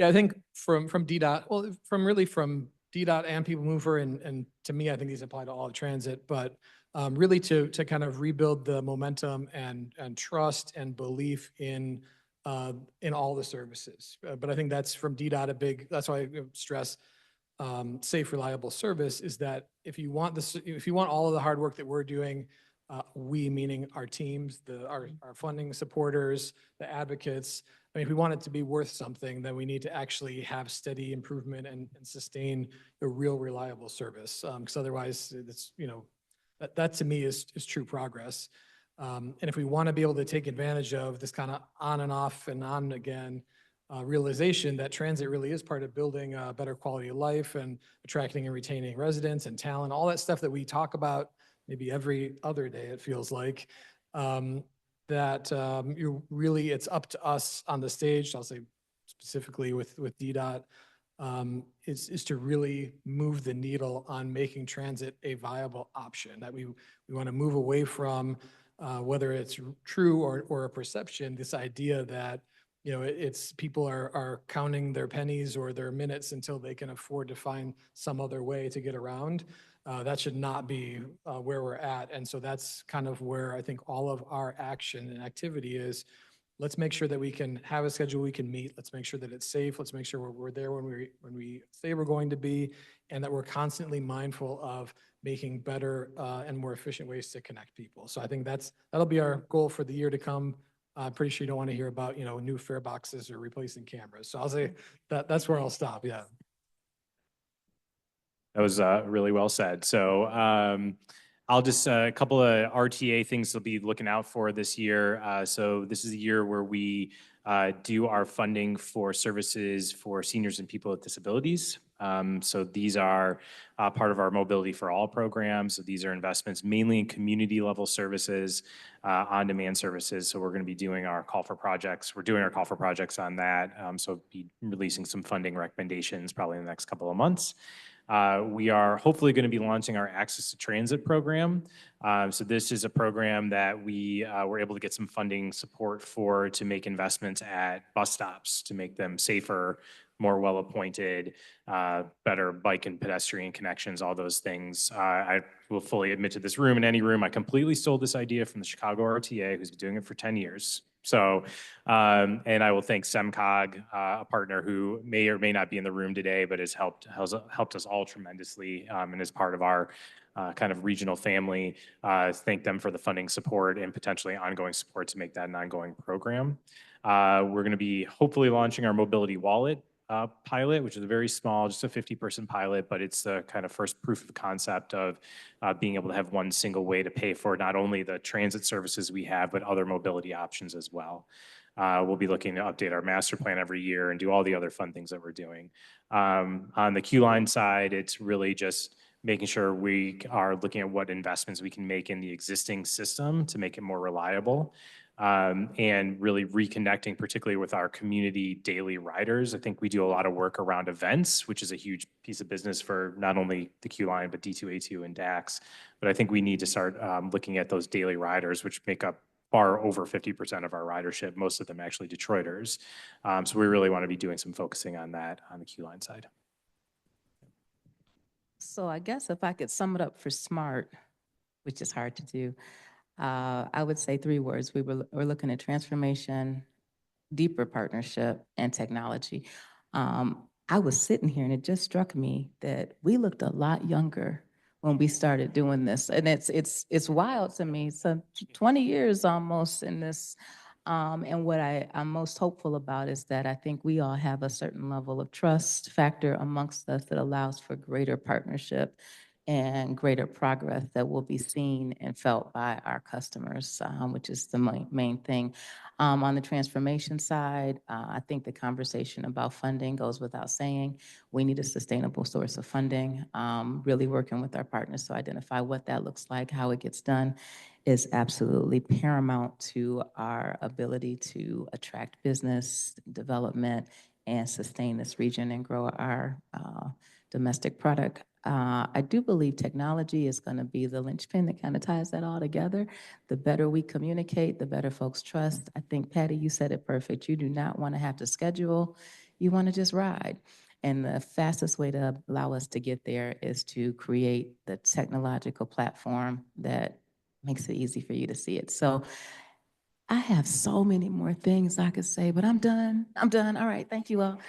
I think from DDOT, well, from DDOT and people mover, and to me, I think these apply to all of transit, but really to kind of rebuild the momentum and trust and belief in all the services. But I think that's from DDOT that's why I stress safe, reliable service is that if you want all of the hard work that we're doing, we meaning our teams, our funding supporters, the advocates. I mean, if we want it to be worth something, then we need to actually have steady improvement and sustain a real reliable service. Because otherwise, it's that to me is true progress. And if we want to be able to take advantage of this kind of on and off and on again realization that transit really is part of building a better quality of life and attracting and retaining residents and talent, all that stuff that we talk about maybe every other day, it feels like, it's up to us on the stage, I'll say specifically with DDOT, is to really move the needle on making transit a viable option, that we want to move away from whether it's true or a perception, this idea that it's people are counting their pennies or their minutes until they can afford to find some other way to get around. That should not be where we're at. And so that's kind of where I think all of our action and activity is. Let's make sure that we can have a schedule we can meet. Let's make sure that it's safe. Let's make sure we're there when we say we're going to be, and that we're constantly mindful of making better and more efficient ways to connect people. So I think that'll be our goal for the year to come. I'm pretty sure you don't want to hear about new fare boxes or replacing cameras. So I'll say that's where I'll stop. Yeah. That was really well said. So I'll just, a couple of RTA things to be looking out for this year. So this is the year where we do our funding for services for seniors and people with disabilities. So these are part of our Mobility for All program. So these are investments mainly in community level services, on-demand services. So we're going to be doing our call for projects. We're doing our call for projects on that. So be releasing some funding recommendations probably in the next couple of months. We are hopefully going to be launching our Access to Transit program. So this is a program that we were able to get some funding support for to make investments at bus stops to make them safer, more well-appointed, better bike and pedestrian connections, all those things. I will fully admit to this room, in any room, I completely stole this idea from the Chicago RTA, who's been doing it for 10 years. So, and I will thank SEMCOG, a partner who may or may not be in the room today, but has helped us all tremendously and is part of our kind of regional family. Thank them for the funding support and potentially ongoing support to make that an ongoing program. We're going to be hopefully launching our mobility wallet pilot, which is a very small, just a 50-person pilot, but it's the kind of first proof of concept of being able to have one single way to pay for not only the transit services we have, but other mobility options as well. We'll be looking to update our master plan every year and do all the other fun things that we're doing. On the Q line side, it's really just making sure we are looking at what investments we can make in the existing system to make it more reliable. And really reconnecting, particularly with our community daily riders. I think we do a lot of work around events, which is a huge piece of business for not only the Q line, but D2A2 and DAX. But I think we need to start looking at those daily riders, which make up far over 50% of our ridership, most of them actually Detroiters. So we really want to be doing some focusing on that on the Q line side. So I guess if I could sum it up for SMART, which is hard to do, I would say 3 words. We're looking at transformation, deeper partnership, and technology. I was sitting here and it just struck me that we looked a lot younger when we started doing this. And it's wild to me. So 20 years almost in this. And what I'm most hopeful about is that I think we all have a certain level of trust factor amongst us that allows for greater partnership and greater progress that will be seen and felt by our customers, which is the main thing. On the transformation side, I think the conversation about funding goes without saying. We need a sustainable source of funding. Really working with our partners to identify what that looks like, how it gets done, is absolutely paramount to our ability to attract business development and sustain this region and grow our domestic product. I do believe technology is going to be the linchpin that kind of ties that all together. The better we communicate, the better folks trust. I think, Patty, you said it perfect. You do not want to have to schedule. You want to just ride. And the fastest way to allow us to get there is to create the technological platform that makes it easy for you to see it. So I have so many more things I could say, but I'm done. I'm done. All right. Thank you all.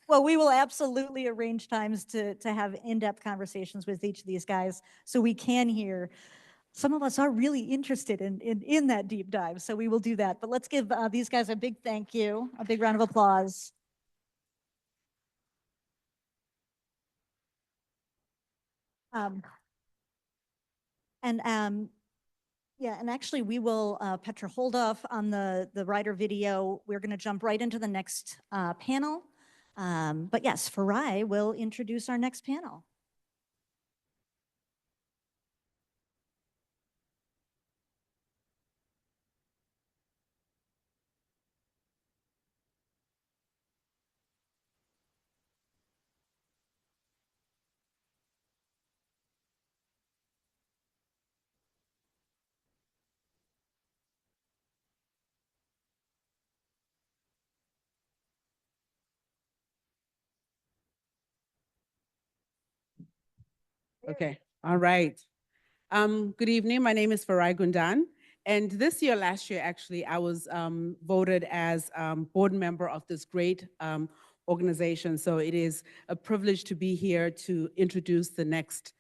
Well, we will absolutely arrange times to have in-depth conversations with each of these guys so we can hear. Some of us are really interested in that deep dive, so we will do that. But let's give these guys a big thank you, a big round of applause. Yeah, and actually we will, Petra, hold off on the rider video. We're going to jump right into the next panel. But yes, Farai will introduce our next panel. Okay, all right. Good evening. My name is Farai Gundan. And last year, actually, I was voted as board member of this great organization. So it is a privilege to be here to introduce the next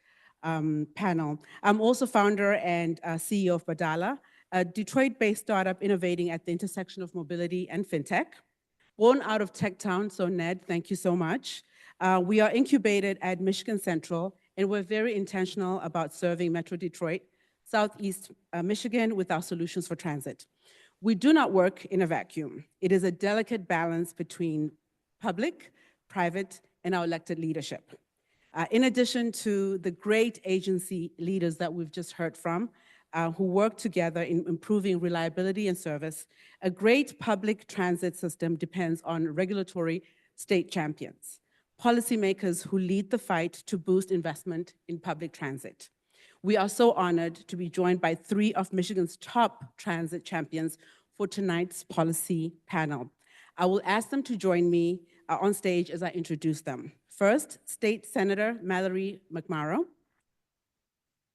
panel. I'm also founder and CEO of Badala, a Detroit-based startup innovating at the intersection of mobility and fintech. Born out of Tech Town, so Ned, thank you so much. We are incubated at Michigan Central, and we're very intentional about serving Metro Detroit, Southeast Michigan with our solutions for transit. We do not work in a vacuum. It is a delicate balance between public, private, and our elected leadership. In addition to the great agency leaders that we've just heard from, who work together in improving reliability and service, a great public transit system depends on regulatory state champions, policymakers who lead the fight to boost investment in public transit. We are so honored to be joined by 3 of Michigan's top transit champions for tonight's policy panel. I will ask them to join me on stage as I introduce them. First, State Senator Mallory McMorrow.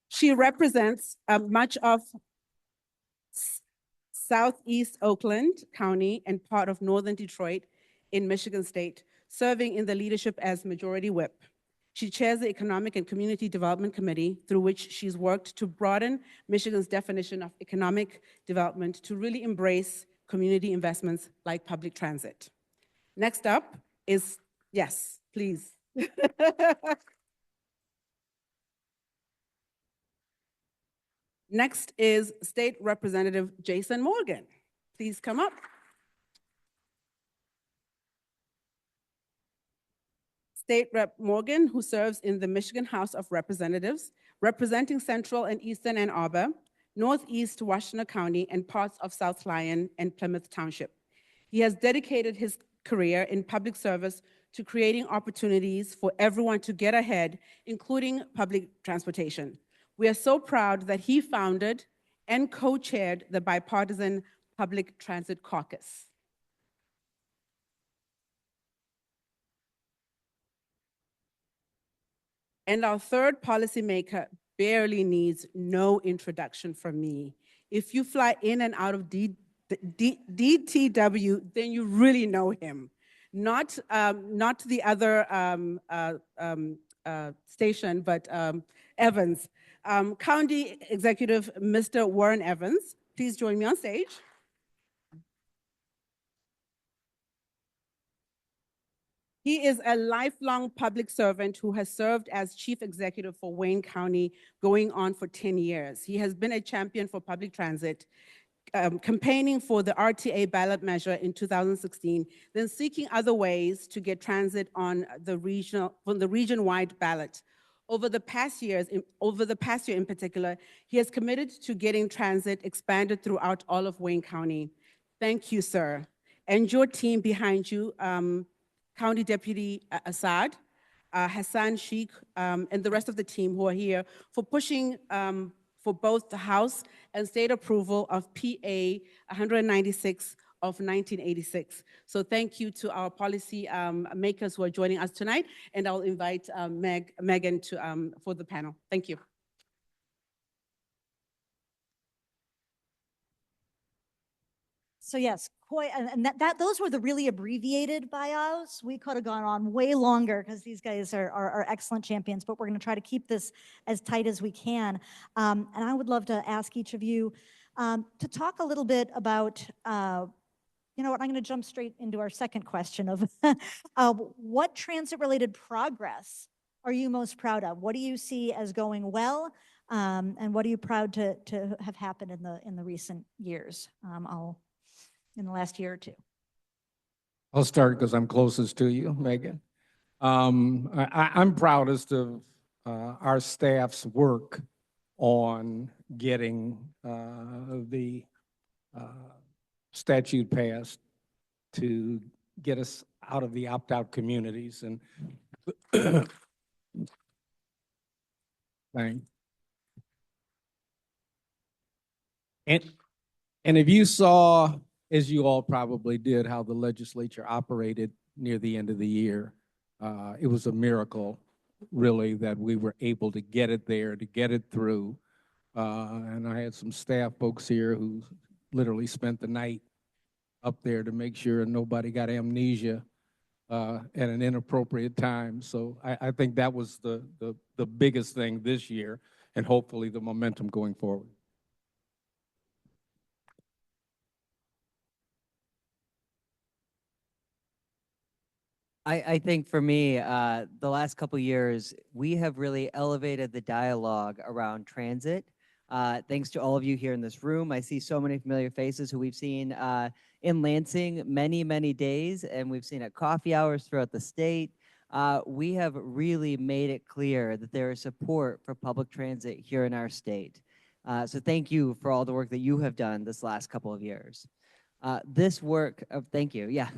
She represents much of Southeast Oakland County and part of Northern Detroit in Michigan State, serving in the leadership as Majority Whip. She chairs the Economic and Community Development Committee, through which she's worked to broaden Michigan's definition of economic development to really embrace community investments like public transit. Next up is, yes, please. Next is State Representative Jason Morgan. Please come up. State Rep Morgan, who serves in the Michigan House of Representatives, representing Central and Eastern Ann Arbor, Northeast Washtenaw County, and parts of South Lyon and Plymouth Township. He has dedicated his career in public service to creating opportunities for everyone to get ahead, including public transportation. We are so proud that he founded and co-chaired the Bipartisan Public Transit Caucus. And our third policymaker barely needs no introduction from me. If you fly in and out of DTW, then you really know him. Not the other station, but Evans. County Executive Mr. Warren Evans, please join me on stage. He is a lifelong public servant who has served as chief executive for Wayne County going on for 10 years. He has been a champion for public transit, campaigning for the RTA ballot measure in 2016, then seeking other ways to get transit on the region-wide ballot. Over the past year in particular, he has committed to getting transit expanded throughout all of Wayne County. Thank you, sir. And your team behind you, County Deputy Assad, Hassan Sheikh, and the rest of the team who are here for pushing for both the House and state approval of PA 196 of 1986. So thank you to our policy makers who are joining us tonight, and I'll invite Megan to for the panel. Thank you. So yes, and those were the really abbreviated bios. We could have gone on way longer because these guys are excellent champions, but we're going to try to keep this as tight as we can. And I would love to ask each of you to talk a little bit about, you know what, I'm going to jump straight into our second question of what transit-related progress are you most proud of? What do you see as going well? And what are you proud to have happened in the recent years? In the last year or two? I'll start because I'm closest to you, Megan. I'm proudest of our staff's work on getting the statute passed to get us out of the opt-out communities. And and if you saw, as you all probably did, how the legislature operated near the end of the year, it was a miracle, really, that we were able to get it there, to get it through. And I had some staff folks here who literally spent the night up there to make sure nobody got amnesia at an inappropriate time. So I think that was the biggest thing this year, and hopefully the momentum going forward. I think for me, the last couple of years, we have really elevated the dialogue around transit. Thanks to all of you here in this room. I see so many familiar faces who we've seen in Lansing many, many days, and we've seen at coffee hours throughout the state. We have really made it clear that there is support for public transit here in our state. So thank you for all the work that you have done this last couple of years. This work, thank you, yeah.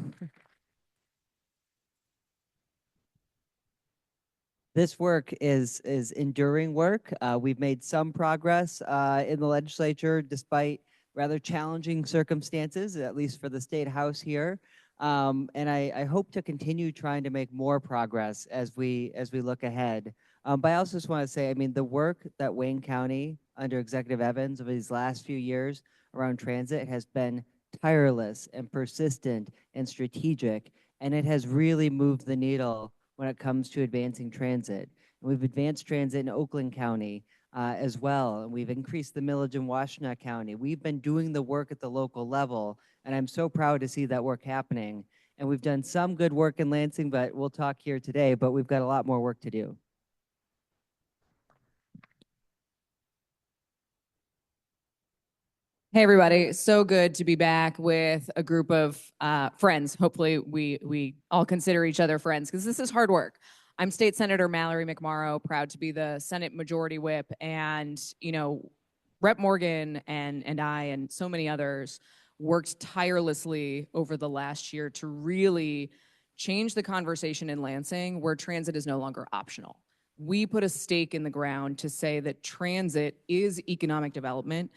This work is enduring work. We've made some progress in the legislature despite rather challenging circumstances, at least for the state house here. And I hope to continue trying to make more progress as we look ahead. But I also just want to say, I mean, the work that Wayne County under Executive Evans over these last few years around transit has been tireless and persistent and strategic, and it has really moved the needle when it comes to advancing transit. And we've advanced transit in Oakland County as well, and we've increased the millage in Washtenaw County. We've been doing the work at the local level, and I'm so proud to see that work happening. And we've done some good work in Lansing, but we'll talk here today, but we've got a lot more work to do. Hey, everybody. So good to be back with a group of friends. Hopefully we all consider each other friends because this is hard work. I'm State Senator Mallory McMorrow, proud to be the Senate Majority Whip. And, you know, Rep. Morgan and I and so many others worked tirelessly over the last year to really change the conversation in Lansing where transit is no longer optional. We put a stake in the ground to say that transit is economic development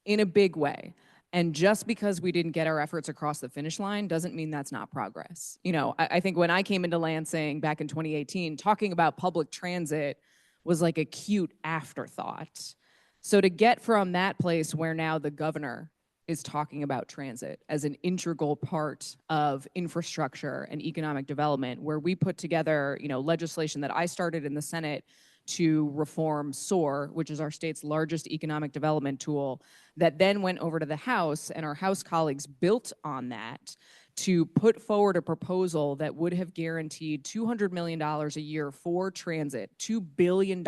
in a big way. And just because we didn't get our efforts across the finish line doesn't mean that's not progress. You know, I think when I came into Lansing back in 2018, talking about public transit was like a cute afterthought. So to get from that place where now the governor is talking about transit as an integral part of infrastructure and economic development, where we put together, you know, legislation that I started in the Senate to reform SOAR, which is our state's largest economic development tool, that then went over to the House, and our House colleagues built on that to put forward a proposal that would have guaranteed $200 million a year for transit, $2 billion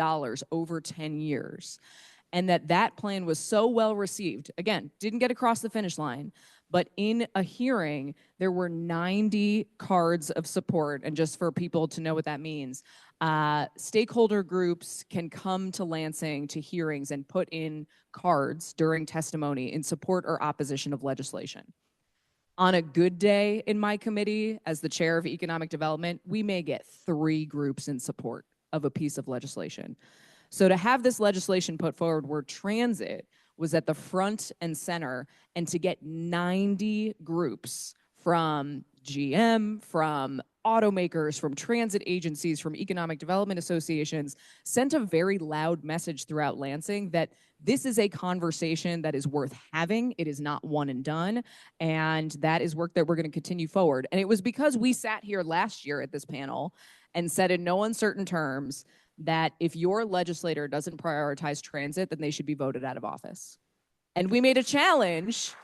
over 10 years. And that plan was so well received, again, didn't get across the finish line, but in a hearing, there were 90 cards of support. And just for people to know what that means, stakeholder groups can come to Lansing to hearings and put in cards during testimony in support or opposition of legislation. On a good day in my committee, as the chair of economic development, we may get 3 groups in support of a piece of legislation. So to have this legislation put forward where transit was at the front and center, and to get 90 groups from GM, from automakers, from transit agencies, from economic development associations, sent a very loud message throughout Lansing that this is a conversation that is worth having. It is not one and done. And that is work that we're going to continue forward. And it was because we sat here last year at this panel and said in no uncertain terms that if your legislator doesn't prioritize transit, then they should be voted out of office. And we made a challenge.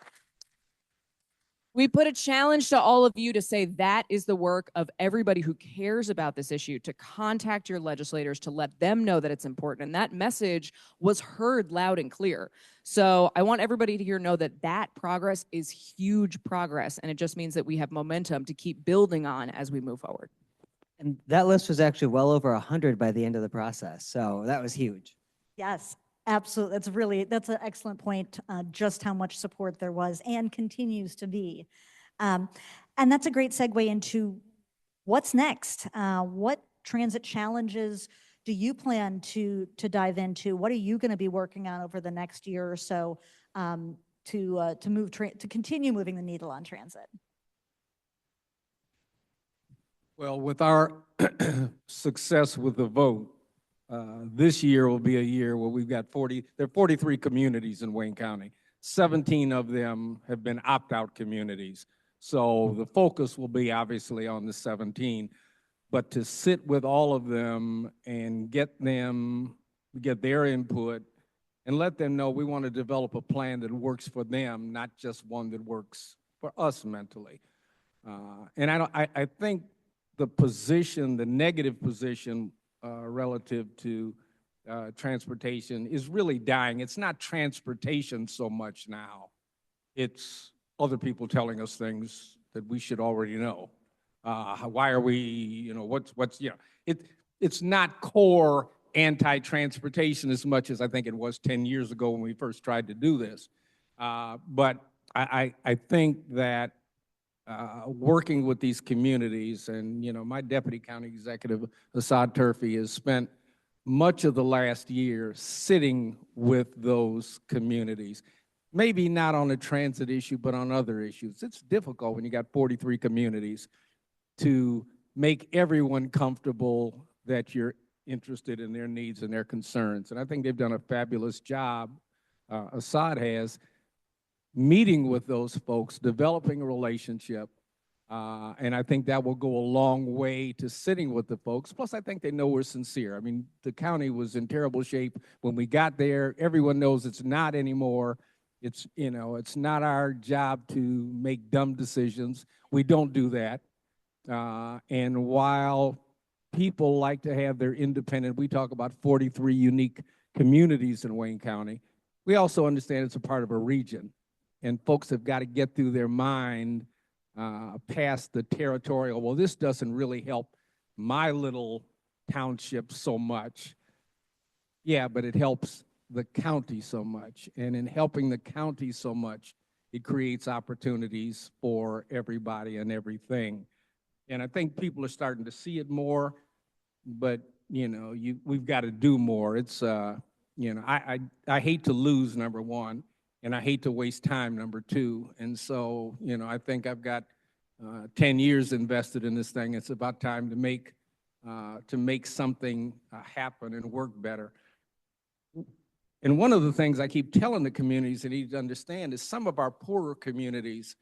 We put a challenge to all of you to say that is the work of everybody who cares about this issue, to contact your legislators, to let them know that it's important. And that message was heard loud and clear. So I want everybody to know that that progress is huge progress. And it just means that we have momentum to keep building on as we move forward. And that list was actually well over 100 by the end of the process. So that was huge. Yes, absolutely. That's an excellent point, just how much support there was and continues to be. And that's a great segue into what's next. What transit challenges do you plan to dive into? What are you going to be working on over the next year or so to continue moving the needle on transit? Well, with our success with the vote, this year will be a year where we've got there are 43 communities in Wayne County. 17 of them have been opt-out communities. So the focus will be obviously on the 17, but to sit with all of them and get their input and let them know we want to develop a plan that works for them, not just one that works for us mentally. And I think the negative position relative to transportation is really dying. It's not transportation so much now. It's other people telling us things that we should already know. Why are we, it's not core anti-transportation as much as I think it was 10 years ago when we first tried to do this. But I think that working with these communities, and my deputy county executive, Assad Turfy, has spent much of the last year sitting with those communities. Maybe not on the transit issue, but on other issues. It's difficult when you got 43 communities to make everyone comfortable that you're interested in their needs and their concerns. And I think they've done a fabulous job, Assad has, meeting with those folks, developing a relationship, and I think that will go a long way to sitting with the folks. Plus, I think they know we're sincere. I mean, the county was in terrible shape when we got there. Everyone knows it's not anymore. It's not our job to make dumb decisions. We don't do that. And while people like to have their independent, we talk about 43 unique communities in Wayne County, we also understand it's a part of a region. And folks have got to get through their mind past the territorial, well, this doesn't really help my little township so much. Yeah, but it helps the county so much. And in helping the county so much, it creates opportunities for everybody and everything. And I think people are starting to see it more, but we've got to do more. It's, I hate to lose, number one. And I hate to waste time, number two. And so, I think I've got 10 years invested in this thing. It's about time to make something happen and work better. And one of the things I keep telling the communities they need to understand is some of our poorer communities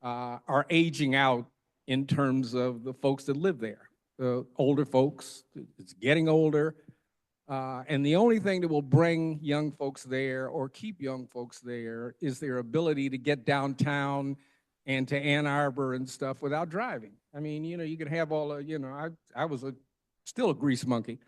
are aging out in terms of the folks that live there. The older folks, it's getting older. And the only thing that will bring young folks there or keep young folks there is their ability to get downtown and to Ann Arbor and stuff without driving. I mean, you can have all I was still a grease monkey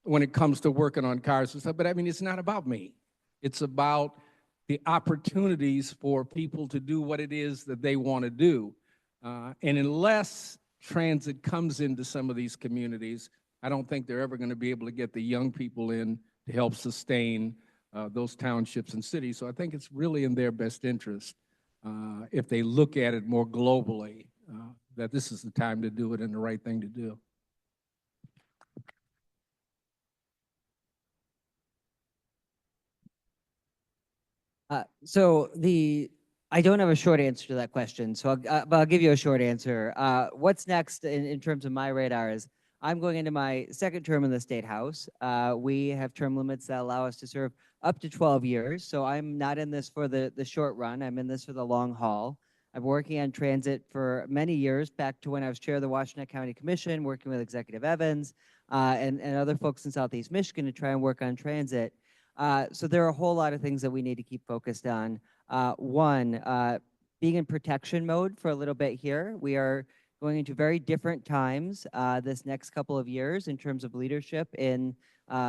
when it comes to working on cars and stuff, but I mean, it's not about me. It's about the opportunities for people to do what it is that they want to do. And unless transit comes into some of these communities, I don't think they're ever going to be able to get the young people in to help sustain those townships and cities. So I think it's really in their best interest, if they look at it more globally, that this is the time to do it and the right thing to do. I don't have a short answer to that question, so but I'll give you a short answer. What's next in terms of my radar is I'm going into my second term in the State House. We have term limits that allow us to serve up to 12 years, so I'm not in this for the short run. I'm in this for the long haul. I've been working on transit for many years, back to when I was chair of the Washington County Commission, working with Executive Evans and other folks in Southeast Michigan to try and work on transit. So there are a whole lot of things that we need to keep focused on. One, being in protection mode for a little bit here. We are going into very different times this next couple of years in terms of leadership in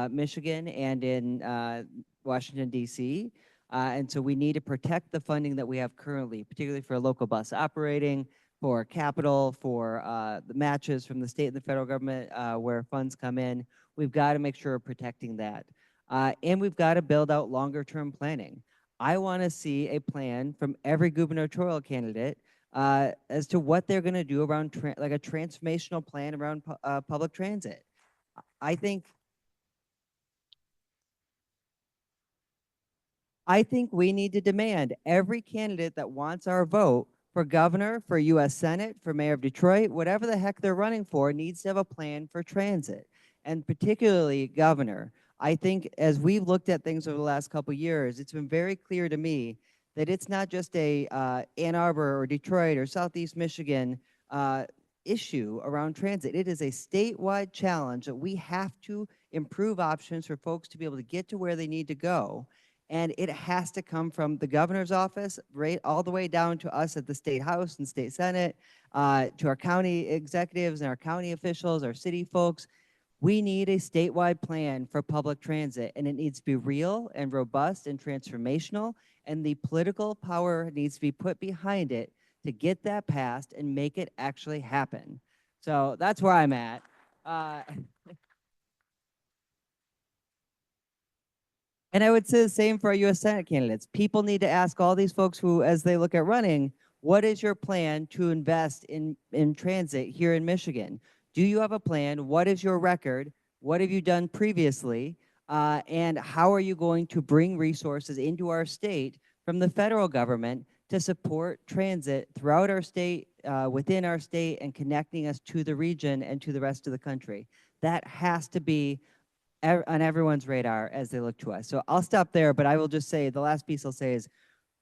Michigan and in Washington, D.C. And so we need to protect the funding that we have currently, particularly for local bus operating, for capital, for the matches from the state and the federal government where funds come in. We've got to make sure we're protecting that. And we've got to build out longer term planning. I want to see a plan from every gubernatorial candidate as to what they're going to do around like a transformational plan around public transit. I think we need to demand every candidate that wants our vote for governor, for U.S. Senate, for mayor of Detroit, whatever the heck they're running for, needs to have a plan for transit, and particularly governor. I think as we've looked at things over the last couple of years, it's been very clear to me that it's not just a Ann Arbor or Detroit or Southeast Michigan issue around transit. It is a statewide challenge that we have to improve options for folks to be able to get to where they need to go. And it has to come from the governor's office, right, all the way down to us at the State House and State Senate, to our county executives and our county officials, our city folks. We need a statewide plan for public transit, and it needs to be real and robust and transformational, and the political power needs to be put behind it to get that passed and make it actually happen. So that's where I'm at. And I would say the same for our U.S. Senate candidates. People need to ask all these folks who, as they look at running, what is your plan to invest in transit here in Michigan? Do you have a plan? What is your record? What have you done previously? And how are you going to bring resources into our state from the federal government to support transit throughout our state, within our state, and connecting us to the region and to the rest of the country? That has to be on everyone's radar as they look to us. So I'll stop there, but I will just say, the last piece I'll say is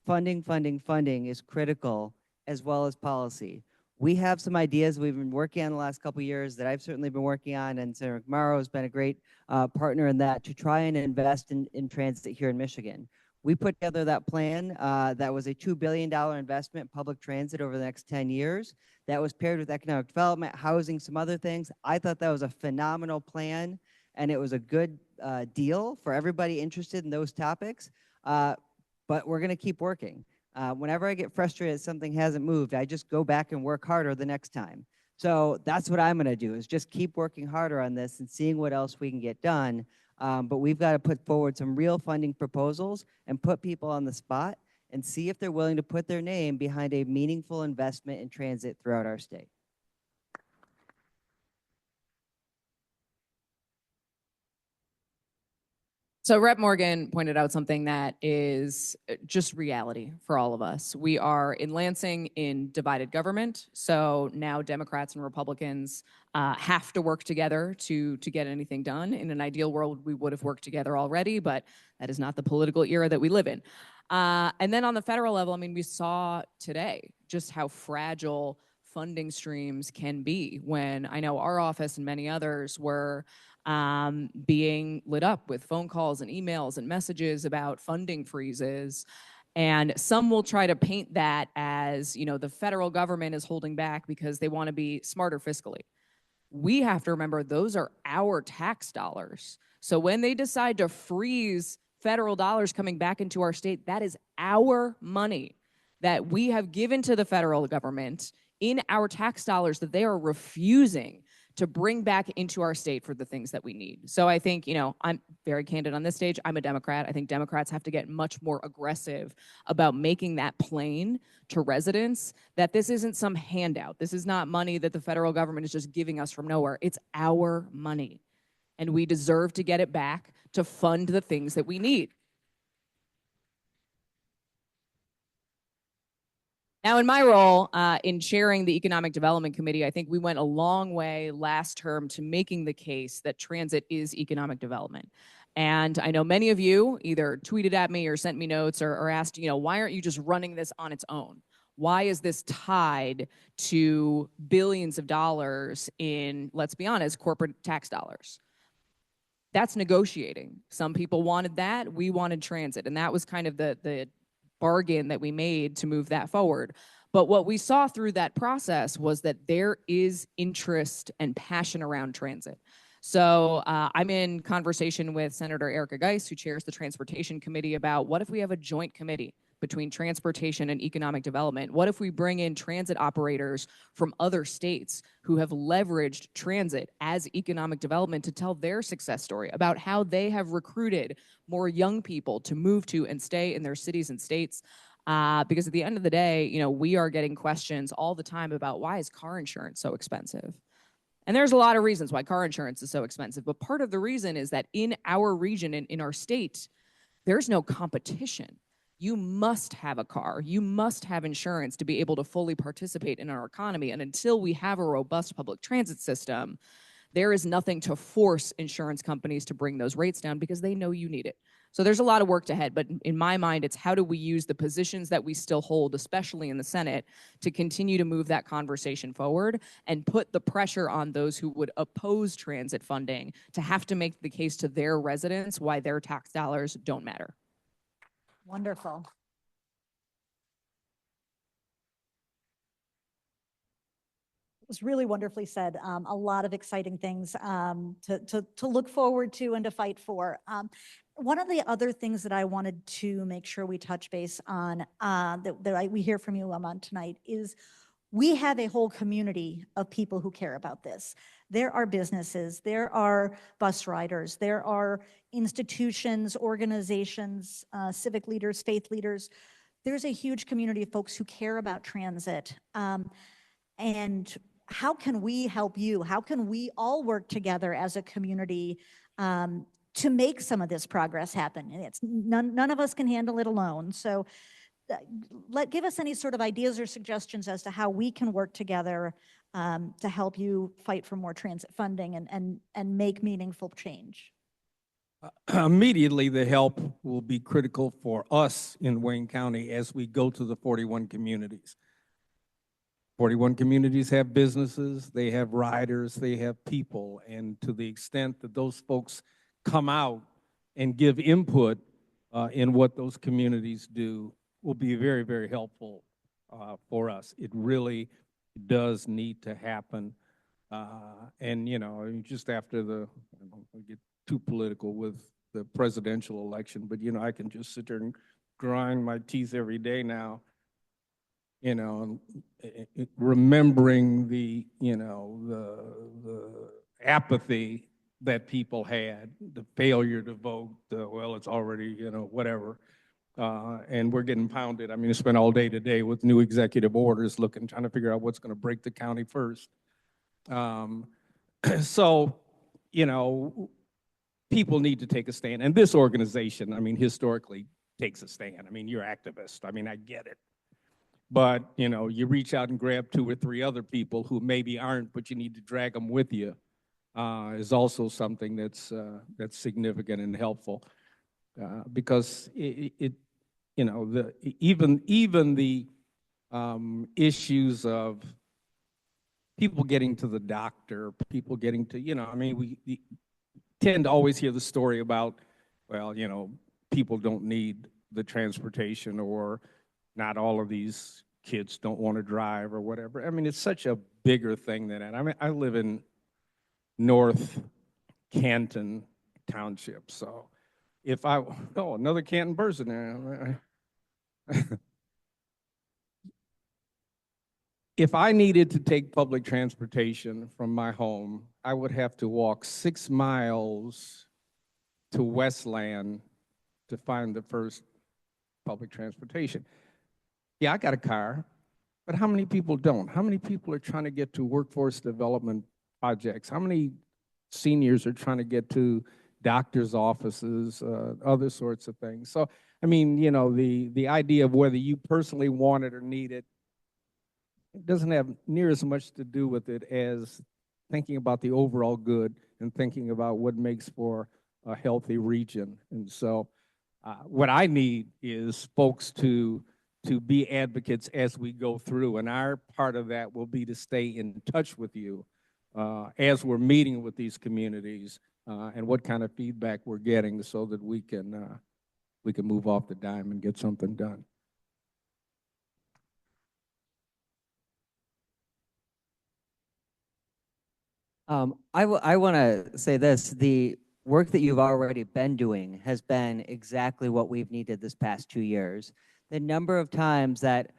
funding is critical, as well as policy. We have some ideas we've been working on the last couple of years that I've certainly been working on, and Senator McMorrow has been a great partner in that, to try and invest in transit here in Michigan. We put together that plan that was a $2 billion investment in public transit over the next 10 years. That was paired with economic development, housing, some other things. I thought that was a phenomenal plan, and it was a good deal for everybody interested in those topics. But we're going to keep working. Whenever I get frustrated something hasn't moved, I just go back and work harder the next time. So that's what I'm going to do, is just keep working harder on this and seeing what else we can get done. But we've got to put forward some real funding proposals and put people on the spot and see if they're willing to put their name behind a meaningful investment in transit throughout our state. So Rep. Morgan pointed out something that is just reality for all of us. We are in Lansing in divided government. So now Democrats and Republicans have to work together to get anything done. In an ideal world, we would have worked together already, but that is not the political era that we live in. And then on the federal level, I mean, we saw today just how fragile funding streams can be, when I know our office and many others were being lit up with phone calls and emails and messages about funding freezes. And some will try to paint that as, you know, the federal government is holding back because they want to be smarter fiscally. We have to remember those are our tax dollars. So when they decide to freeze federal dollars coming back into our state, that is our money that we have given to the federal government in our tax dollars that they are refusing to bring back into our state for the things that we need. So I think, you know, I'm very candid on this stage. I'm a Democrat. I think Democrats have to get much more aggressive about making that plain to residents that this isn't some handout. This is not money that the federal government is just giving us from nowhere. It's our money, and we deserve to get it back to fund the things that we need. Now, in my role in chairing the Economic Development Committee, I think we went a long way last term to making the case that transit is economic development. And I know many of you either tweeted at me or sent me notes or asked, why aren't you just running this on its own? Why is this tied to billions of dollars in, let's be honest, corporate tax dollars? That's negotiating. Some people wanted that. We wanted transit. And that was kind of the bargain that we made to move that forward. But what we saw through that process was that there is interest and passion around transit. So I'm in conversation with Senator Erica Geis, who chairs the Transportation Committee, about what if we have a joint committee between transportation and economic development? What if we bring in transit operators from other states who have leveraged transit as economic development to tell their success story about how they have recruited more young people to move to and stay in their cities and states? Because at the end of the day, we are getting questions all the time about why is car insurance so expensive? And there's a lot of reasons why car insurance is so expensive, but part of the reason is that in our region, in our state, there's no competition. You must have a car. You must have insurance to be able to fully participate in our economy. And until we have a robust public transit system, there is nothing to force insurance companies to bring those rates down because they know you need it. So there's a lot of work ahead, but in my mind, it's how do we use the positions that we still hold, especially in the Senate, to continue to move that conversation forward and put the pressure on those who would oppose transit funding to have to make the case to their residents why their tax dollars don't matter. Wonderful. It was really wonderfully said. A lot of exciting things to look forward to and to fight for. One of the other things that I wanted to make sure we touch base on we hear from you on tonight is we have a whole community of people who care about this. There are businesses, there are bus riders, there are institutions, organizations, civic leaders, faith leaders. There's a huge community of folks who care about transit. And how can we help you? How can we all work together as a community to make some of this progress happen? It's none of us can handle it alone. So give us any sort of ideas or suggestions as to how we can work together to help you fight for more transit funding and make meaningful change. Immediately, the help will be critical for us in Wayne County as we go to the 41 communities. 41 communities have businesses, they have riders, they have people, and to the extent that those folks come out and give input in what those communities do will be very, very helpful for us. It really does need to happen. And, just after I don't get too political with the presidential election, but, I can just sit there and grind my teeth every day now, remembering the apathy that people had, the failure to vote, well, it's already, whatever. And we're getting pounded. I mean, I spent all day today with new executive orders trying to figure out what's going to break the county first. So, people need to take a stand. And this organization, I mean, historically takes a stand. I mean, you're activists. I mean, I get it. But, you reach out and grab 2 or 3 other people who maybe aren't, but you need to drag them with you, is also something that's significant and helpful. Because even the issues of people getting to the doctor, people getting to, we tend to always hear the story about, well, people don't need the transportation, or not all of these kids don't want to drive or whatever. I mean, it's such a bigger thing than that. I mean, I live in North Canton Township, so another Canton person there. If I needed to take public transportation from my home, I would have to walk 6 miles to Westland to find the first public transportation. Yeah, I got a car, but how many people don't? How many people are trying to get to workforce development projects? How many seniors are trying to get to doctor's offices, other sorts of things? So, I mean, the idea of whether you personally want it or need it, it doesn't have near as much to do with it as thinking about the overall good and thinking about what makes for a healthy region. And so what I need is folks to be advocates as we go through. And our part of that will be to stay in touch with you as we're meeting with these communities and what kind of feedback we're getting so that we can move off the dime and get something done. I want to say this, the work that you've already been doing has been exactly what we've needed this past 2 years. The number of times that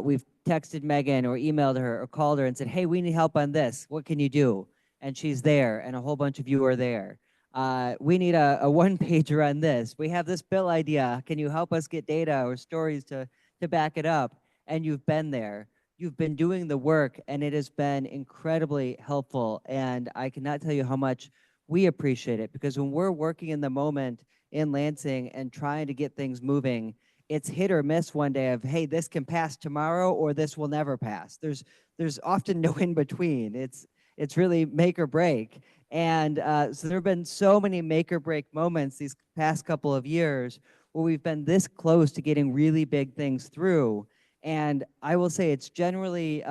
we've texted Megan or emailed her or called her and said, hey, we need help on this. What can you do? And she's there, and a whole bunch of you are there. We need a one-pager on this. We have this bill idea. Can you help us get data or stories to back it up? And you've been there. You've been doing the work, and it has been incredibly helpful. And I cannot tell you how much we appreciate it, because when we're working in the moment in Lansing and trying to get things moving, it's hit or miss one day of, hey, this can pass tomorrow or this will never pass. There's often no in between. It's really make or break. And so there have been so many make or break moments these past couple of years where we've been this close to getting really big things through. And I will say it's generally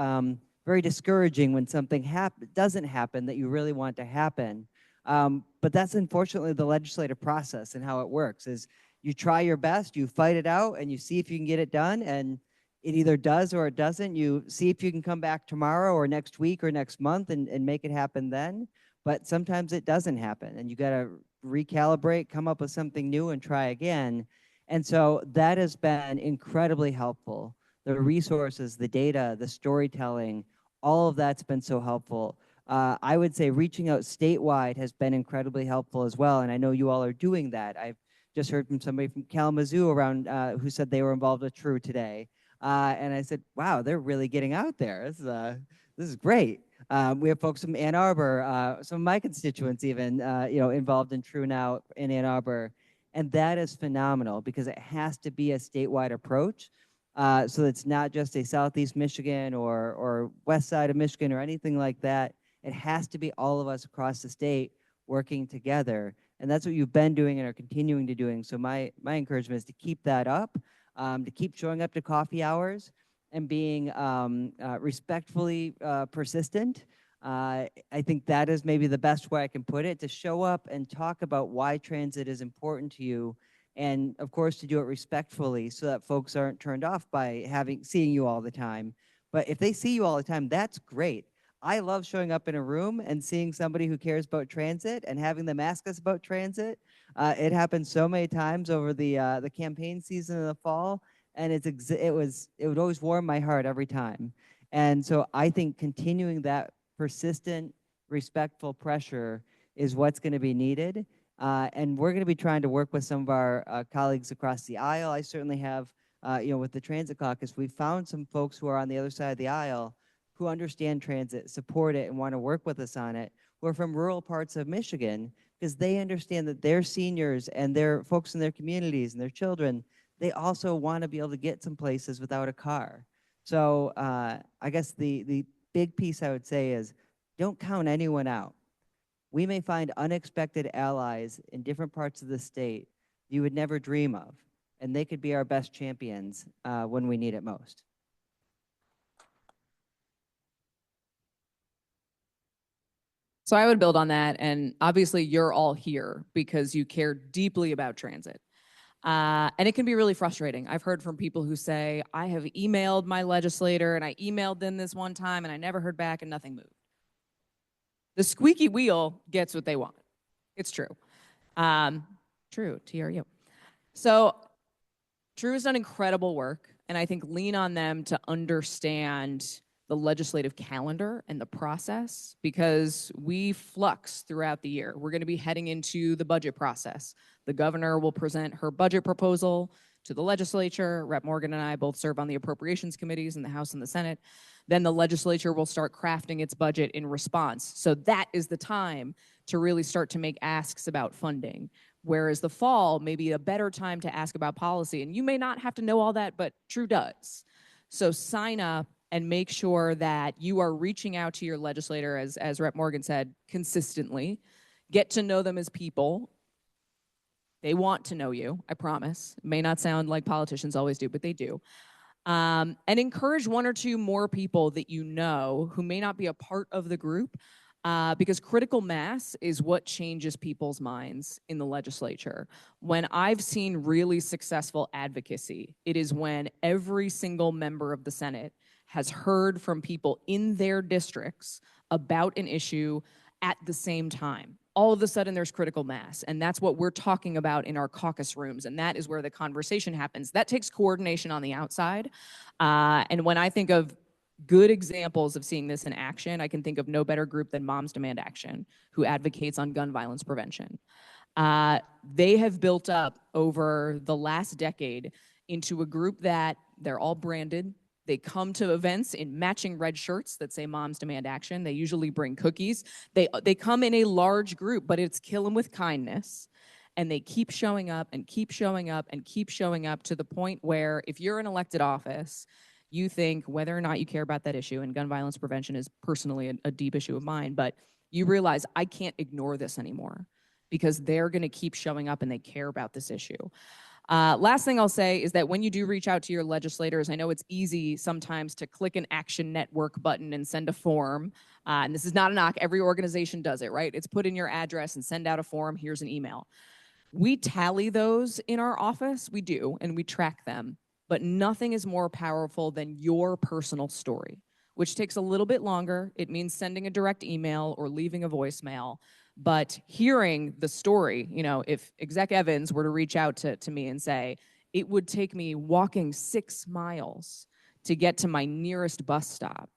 very discouraging when something doesn't happen that you really want to happen. But that's unfortunately the legislative process and how it works is you try your best, you fight it out, and you see if you can get it done, and it either does or it doesn't. You see if you can come back tomorrow or next week or next month and make it happen then. But sometimes it doesn't happen, and you got to recalibrate, come up with something new, and try again. And so that has been incredibly helpful. The resources, the data, the storytelling, all of that's been so helpful. I would say reaching out statewide has been incredibly helpful as well, and I know you all are doing that. I've just heard from somebody from Kalamazoo around who said they were involved with TRU today. And I said, wow, they're really getting out there. This is great. We have folks from Ann Arbor, some of my constituents even, involved in TRU now in Ann Arbor. And that is phenomenal because it has to be a statewide approach. So it's not just a Southeast Michigan or West side of Michigan or anything like that. It has to be all of us across the state working together. And that's what you've been doing and are continuing to doing. So my encouragement is to keep that up, to keep showing up to coffee hours and being respectfully persistent. I think that is maybe the best way I can put it, to show up and talk about why transit is important to you. And of course, to do it respectfully so that folks aren't turned off by seeing you all the time. But if they see you all the time, that's great. I love showing up in a room and seeing somebody who cares about transit and having them ask us about transit. It happened so many times over the campaign season in the fall, and it would always warm my heart every time. And so I think continuing that persistent, respectful pressure is what's going to be needed. And we're going to be trying to work with some of our colleagues across the aisle. I certainly have, with the Transit Caucus, we found some folks who are on the other side of the aisle who understand transit, support it, and want to work with us on it, who are from rural parts of Michigan, because they understand that their seniors and their folks in their communities and their children, they also want to be able to get some places without a car. So I guess the big piece I would say is don't count anyone out. We may find unexpected allies in different parts of the state you would never dream of, and they could be our best champions when we need it most. So I would build on that. And obviously you're all here because you care deeply about transit. And it can be really frustrating. I've heard from people who say, I have emailed my legislator and I emailed them this one time and I never heard back and nothing moved. The squeaky wheel gets what they want. It's true. True, TRU. So TRU has done incredible work, and I think lean on them to understand the legislative calendar and the process, because we flux throughout the year. We're going to be heading into the budget process. The governor will present her budget proposal to the legislature. Rep. Morgan and I both serve on the appropriations committees in the House and the Senate. Then the legislature will start crafting its budget in response. So that is the time to really start to make asks about funding. Whereas the fall may be a better time to ask about policy. And you may not have to know all that, but TRU does. So sign up and make sure that you are reaching out to your legislator, as Rep. Morgan said, consistently. Get to know them as people. They want to know you, I promise. It may not sound like politicians always do, but they do. And encourage one or two more people that you know who may not be a part of the group, because critical mass is what changes people's minds in the legislature. When I've seen really successful advocacy, it is when every single member of the Senate has heard from people in their districts about an issue at the same time. All of a sudden there's critical mass, and that's what we're talking about in our caucus rooms, and that is where the conversation happens. That takes coordination on the outside, and when I think of good examples of seeing this in action, I can think of no better group than Moms Demand Action, who advocates on gun violence prevention. They have built up over the last decade into a group that they're all branded. They come to events in matching red shirts that say Moms Demand Action. They usually bring cookies. They come in a large group, but it's kill 'em with kindness. And they keep showing up and keep showing up and keep showing up to the point where if you're in elected office, you think whether or not you care about that issue, and gun violence prevention is personally a deep issue of mine, but you realize I can't ignore this anymore because they're gonna keep showing up and they care about this issue. Last thing I'll say is that when you do reach out to your legislators, I know it's easy sometimes to click an Action Network button and send a form. And this is not a knock, every organization does it, right? It's put in your address and send out a form, here's an email. We tally those in our office, we do, and we track them. But nothing is more powerful than your personal story, which takes a little bit longer. It means sending a direct email or leaving a voicemail. But hearing the story, you know, if Exec Evans were to reach out to me and say, it would take me walking 6 miles to get to my nearest bus stop.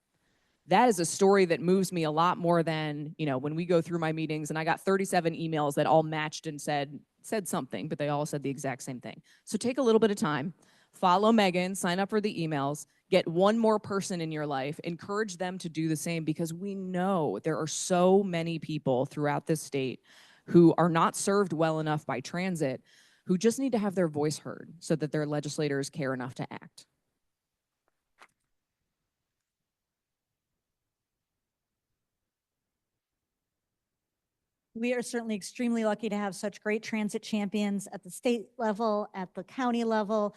That is a story that moves me a lot more than, you know, when we go through my meetings and I got 37 emails that all matched and said something, but they all said the exact same thing. So take a little bit of time, follow Megan, sign up for the emails, get one more person in your life, encourage them to do the same, because we know there are so many people throughout this state who are not served well enough by transit, who just need to have their voice heard so that their legislators care enough to act. We are certainly extremely lucky to have such great transit champions at the state level, at the county level.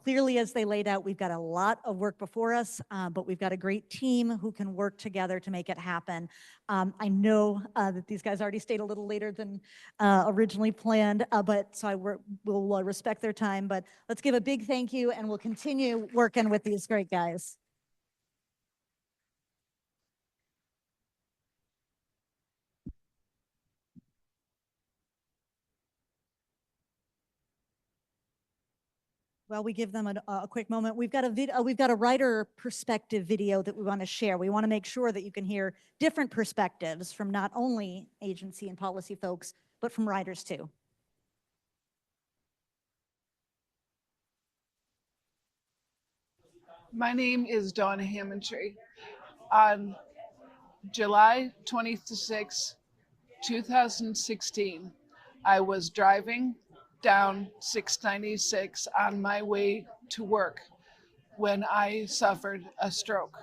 Clearly, as they laid out, we've got a lot of work before us, but we've got a great team who can work together to make it happen. I know that these guys already stayed a little later than originally planned, but so we'll respect their time. But let's give a big thank you, and we'll continue working with these great guys. Well, we give them a quick moment. We've got a writer perspective video that we want to share. We want to make sure that you can hear different perspectives from not only agency and policy folks, but from writers too. My name is Dawn Hammondtree. On July 26, 2016, I was driving down 696 on my way to work when I suffered a stroke.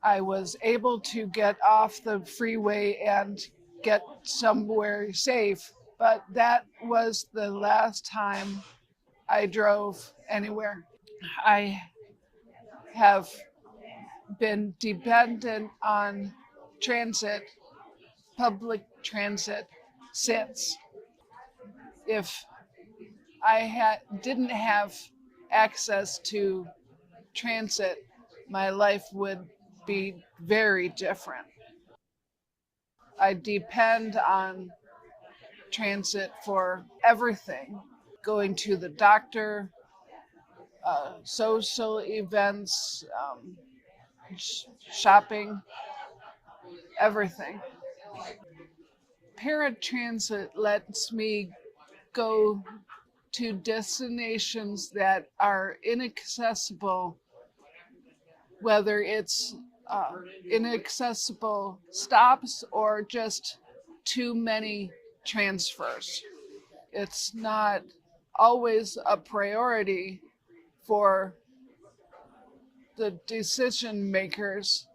I was able to get off the freeway and get somewhere safe, but that was the last time I drove anywhere. I have been dependent on transit, public transit, since. If I didn't have access to transit, my life would be very different. I depend on transit for everything, going to the doctor, social events, shopping, everything. Paratransit lets me go to destinations that are inaccessible, whether it's inaccessible stops or just too many transfers. It's not always a priority for the decision makers,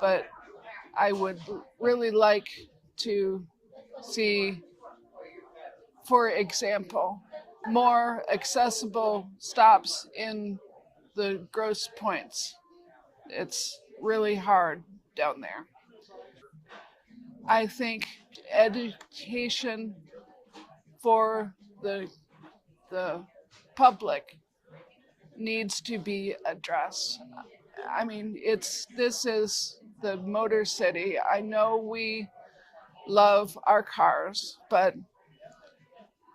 but I would really like to see, for example, more accessible stops in the gross points. It's really hard down there. I think education for the public needs to be addressed. I mean, this is the Motor City. I know we love our cars, but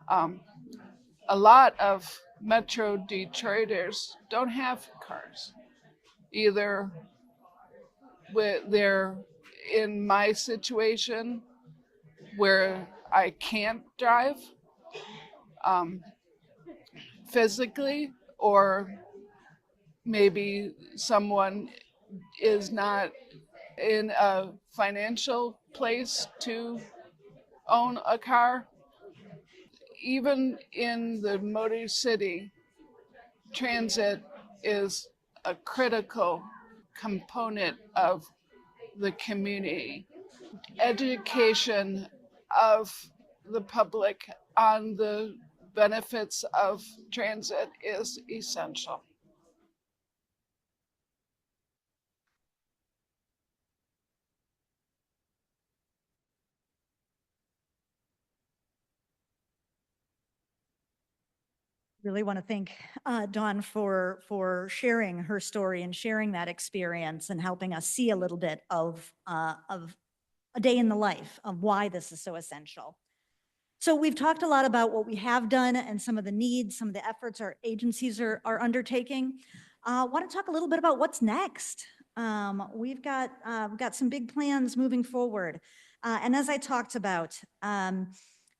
a lot of Metro Detroiters don't have cars. Either they're in my situation where I can't drive physically, or maybe someone is not in a financial place to own a car. Even in the Motor City, transit is a critical component of the community. Education of the public on the benefits of transit is essential. Really want to thank Dawn for sharing her story and sharing that experience and helping us see a little bit of a day in the life of why this is so essential. So we've talked a lot about what we have done and some of the needs, some of the efforts our agencies are undertaking. Want to talk a little bit about what's next. We've got some big plans moving forward. And as I talked about,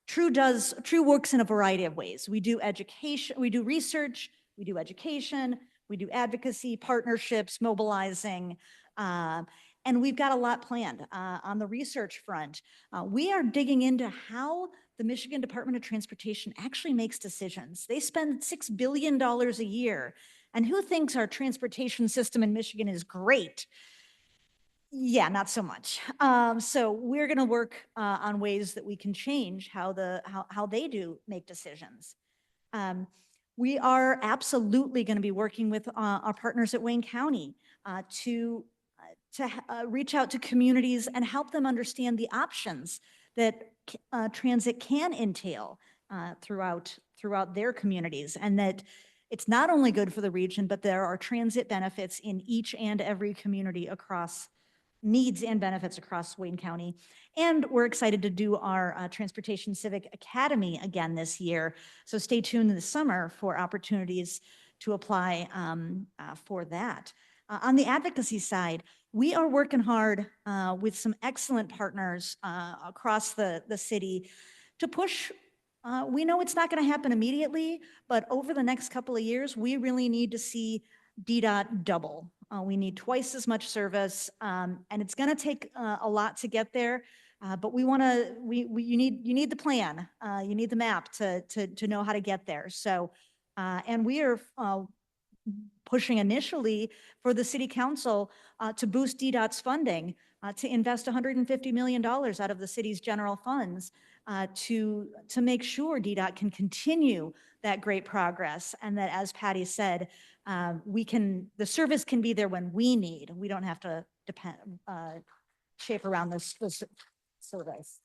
TRU works in a variety of ways. We do education, we do research, we do education, we do advocacy, partnerships, mobilizing, and we've got a lot planned on the research front. We are digging into how the Michigan Department of Transportation actually makes decisions. They spend $6 billion a year. And who thinks our transportation system in Michigan is great? Yeah, not so much. So we're going to work on ways that we can change how they do make decisions. We are absolutely going to be working with our partners at Wayne County to reach out to communities and help them understand the options that transit can entail throughout their communities, and that it's not only good for the region, but there are transit benefits in each and every community across needs and benefits across Wayne County. And we're excited to do our Transportation Civic Academy again this year. So stay tuned this summer for opportunities to apply for that. On the advocacy side, we are working hard with some excellent partners across the city to push. We know it's not going to happen immediately, but over the next couple of years, we really need to see DDOT double. We need twice as much service, and it's going to take a lot to get there. But you need the plan, you need the map to know how to get there. So, and we are pushing initially for the city council to boost DDOT's funding, to invest $150 million out of the city's general funds to make sure DDOT can continue that great progress, and that, as Patty said, the service can be there when we need. We don't have to shape around this service.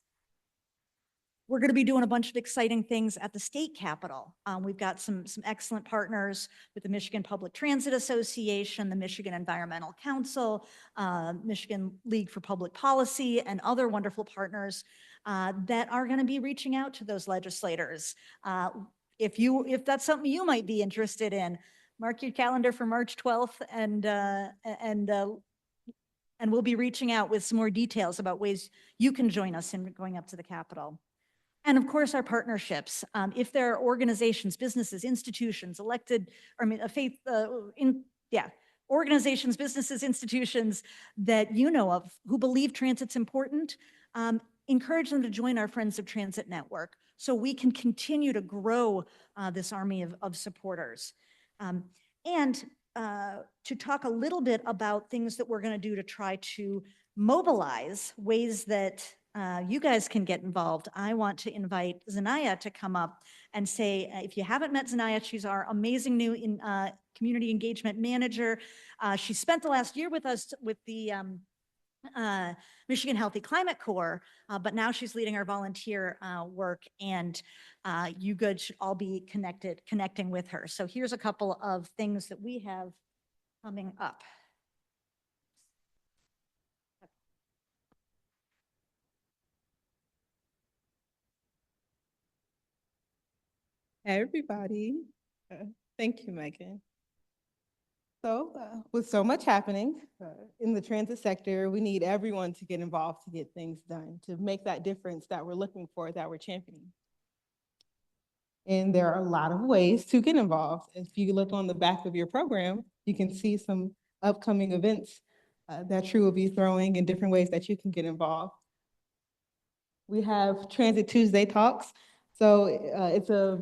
We're going to be doing a bunch of exciting things at the state capitol. We've got some excellent partners with the Michigan Public Transit Association, the Michigan Environmental Council, Michigan League for Public Policy, and other wonderful partners that are going to be reaching out to those legislators. If that's something you might be interested in, mark your calendar for March 12th, and we'll be reaching out with some more details about ways you can join us in going up to the Capitol. And of course, our partnerships. If there are organizations, businesses, institutions, organizations, businesses, institutions that you know of who believe transit's important, encourage them to join our Friends of Transit network so we can continue to grow this army of supporters. And to talk a little bit about things that we're going to do to try to mobilize ways that you guys can get involved. I want to invite Zanaya to come up and say, if you haven't met Zanaya, she's our amazing new community engagement manager. She spent the last year with us with the Michigan Healthy Climate Corps, but now she's leading our volunteer work, and you good should all be connecting with her. So here's a couple of things that we have coming up. Hey, everybody. Thank you, Megan. So with so much happening in the transit sector, we need everyone to get involved to get things done, to make that difference that we're looking for, that we're championing. And there are a lot of ways to get involved. If you look on the back of your program, you can see some upcoming events that TRU will be throwing and different ways that you can get involved. We have Transit Tuesday Talks. So it's a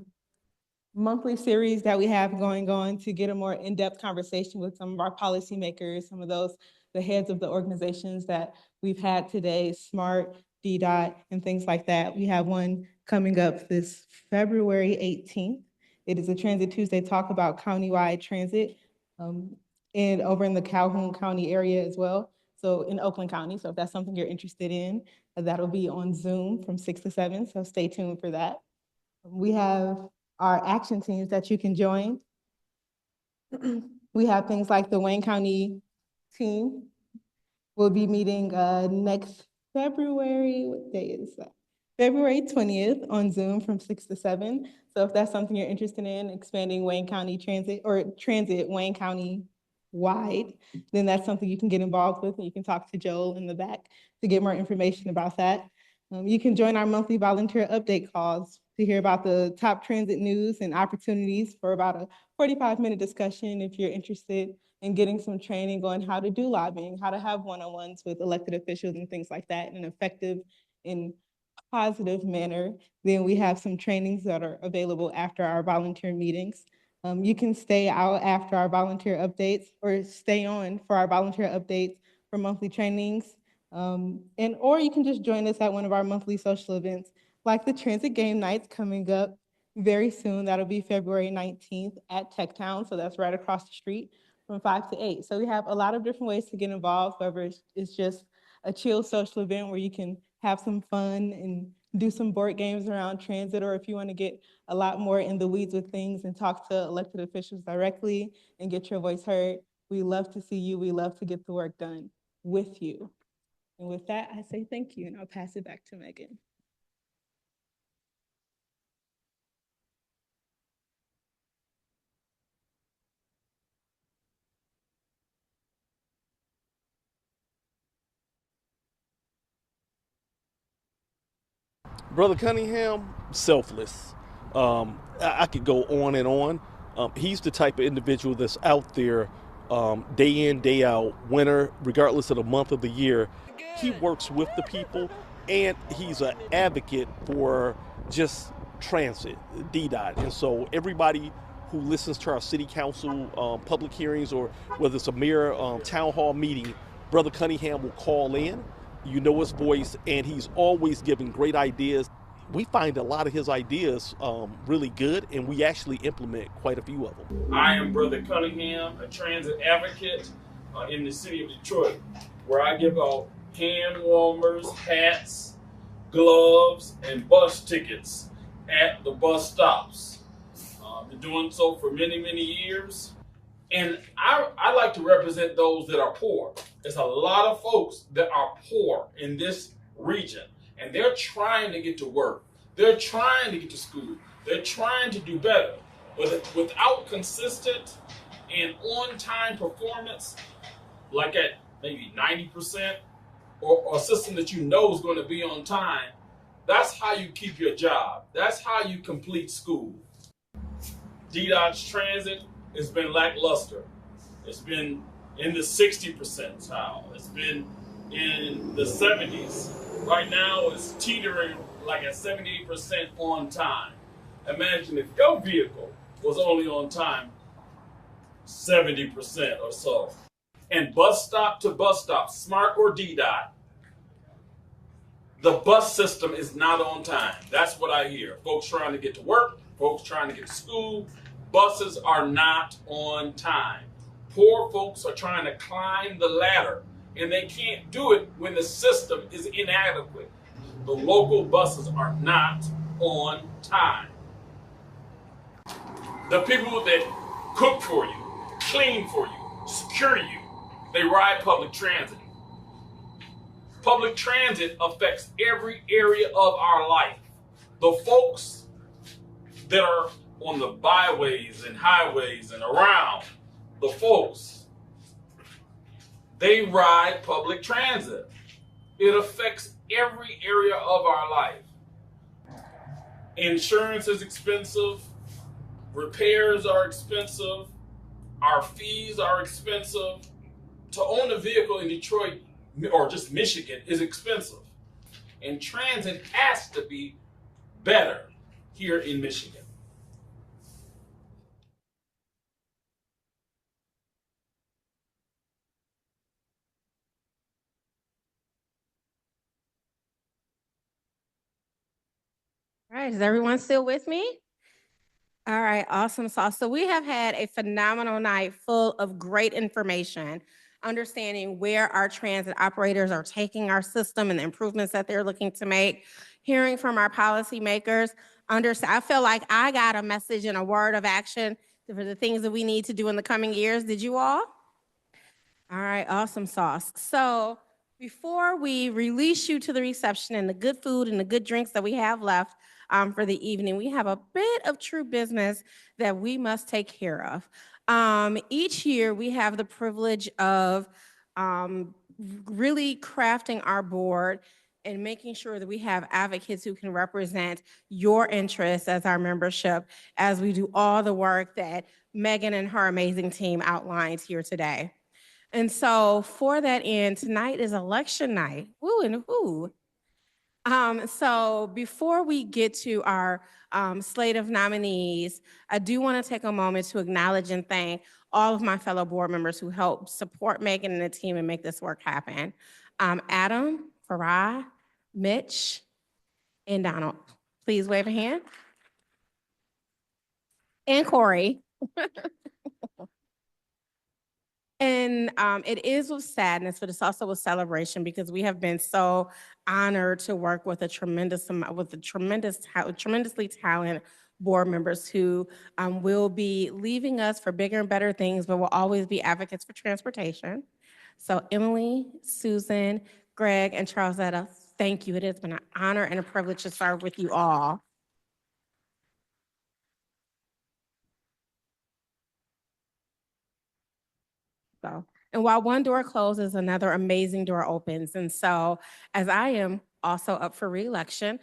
monthly series that we have going on to get a more in-depth conversation with some of our policymakers, some of the heads of the organizations that we've had today, SMART, DDOT, and things like that. We have one coming up this February 18th. It is a Transit Tuesday talk about countywide transit and over in the Calhoun County area as well. So in Oakland County. So if that's something you're interested in, that'll be on Zoom from 6 to 7. So stay tuned for that. We have our action teams that you can join. We have things like the Wayne County team. We'll be meeting next February, what day is that? February 20th on Zoom from 6 to 7. So if that's something you're interested in, expanding Wayne County transit or transit Wayne County wide, then that's something you can get involved with, and you can talk to Joel in the back to get more information about that. You can join our monthly volunteer update calls to hear about the top transit news and opportunities for about a 45-minute discussion if you're interested in getting some training on how to do lobbying, how to have one-on-ones with elected officials and things like that in an effective and positive manner. Then we have some trainings that are available after our volunteer meetings. You can stay out after our volunteer updates or stay on for our volunteer updates for monthly trainings. Or you can just join us at one of our monthly social events, like the Transit Game Nights coming up very soon. That'll be February 19th at Tech Town. So that's right across the street from 5 to 8. So we have a lot of different ways to get involved, whether it's just a chill social event where you can have some fun and do some board games around transit, or if you want to get a lot more in the weeds with things and talk to elected officials directly and get your voice heard. We love to see you. We love to get the work done with you. And with that, I say thank you, and I'll pass it back to Megan. Brother Cunningham, selfless. I could go on and on. He's the type of individual that's out there day in, day out, winter, regardless of the month of the year. He works with the people, and he's an advocate for just transit, DDOT. And so everybody who listens to our city council public hearings, or whether it's a mayor town hall meeting, Brother Cunningham will call in. You know his voice, and he's always giving great ideas. We find a lot of his ideas really good, and we actually implement quite a few of them. I am Brother Cunningham, a transit advocate in the city of Detroit, where I give out hand warmers, hats, gloves, and bus tickets at the bus stops. Been doing so for many, many years. And I like to represent those that are poor. There's a lot of folks that are poor in this region, and they're trying to get to work. They're trying to get to school. They're trying to do better. But without consistent and on-time performance, like at maybe 90%, or a system that you know is going to be on time, that's how you keep your job. That's how you complete school. DDOT's transit has been lackluster. It's been in the 60 percentile. It's been in the 70s. Right now it's teetering like at 78% on time. Imagine if your vehicle was only on time 70% or so. And bus stop to bus stop, SMART or DDOT, the bus system is not on time. That's what I hear. Folks trying to get to work, folks trying to get to school, buses are not on time. Poor folks are trying to climb the ladder, and they can't do it when the system is inadequate. The local buses are not on time. The people that cook for you, clean for you, secure you, they ride public transit. Public transit affects every area of our life. The folks that are on the byways and highways and around, the folks, they ride public transit. It affects every area of our life. Insurance is expensive. Repairs are expensive. Our fees are expensive. To own a vehicle in Detroit or just Michigan is expensive. And transit has to be better here in Michigan. All right, is everyone still with me? All right, awesome sauce. So we have had a phenomenal night full of great information, understanding where our transit operators are taking our system and the improvements that they're looking to make, hearing from our policymakers. I feel like I got a message and a word of action for the things that we need to do in the coming years. Did you all? All right, awesome sauce. So before we release you to the reception and the good food and the good drinks that we have left for the evening, we have a bit of true business that we must take care of. Each year, we have the privilege of really crafting our board and making sure that we have advocates who can represent your interests as our membership as we do all the work that Megan and her amazing team outlined here today. And so for that end, tonight is election night. Woo and who. So before we get to our slate of nominees, I do want to take a moment to acknowledge and thank all of my fellow board members who helped support Megan and the team and make this work happen. Adam, Farah, Mitch, and Donald. Please wave a hand. And Corey. And it is with sadness, but it's also with celebration because we have been so honored to work with tremendously talented board members who will be leaving us for bigger and better things, but will always be advocates for transportation. So Emily, Susan, Greg, and Charlesetta, thank you. It has been an honor and a privilege to serve with you all. So, and while one door closes, another amazing door opens. And so, as I am also up for re-election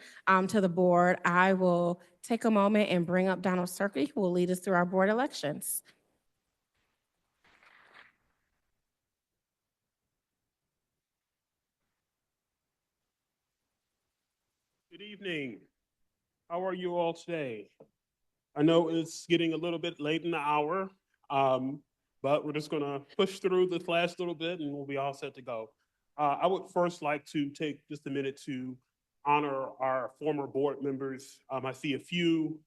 to the board, I will take a moment and bring up Donald Sturkey, who will lead us through our board elections. Good evening. How are you all today? I know it's getting a little bit late in the hour, but we're just gonna push through this last little bit and we'll be all set to go. I would first like to take just a minute to honor our former board members. I see a few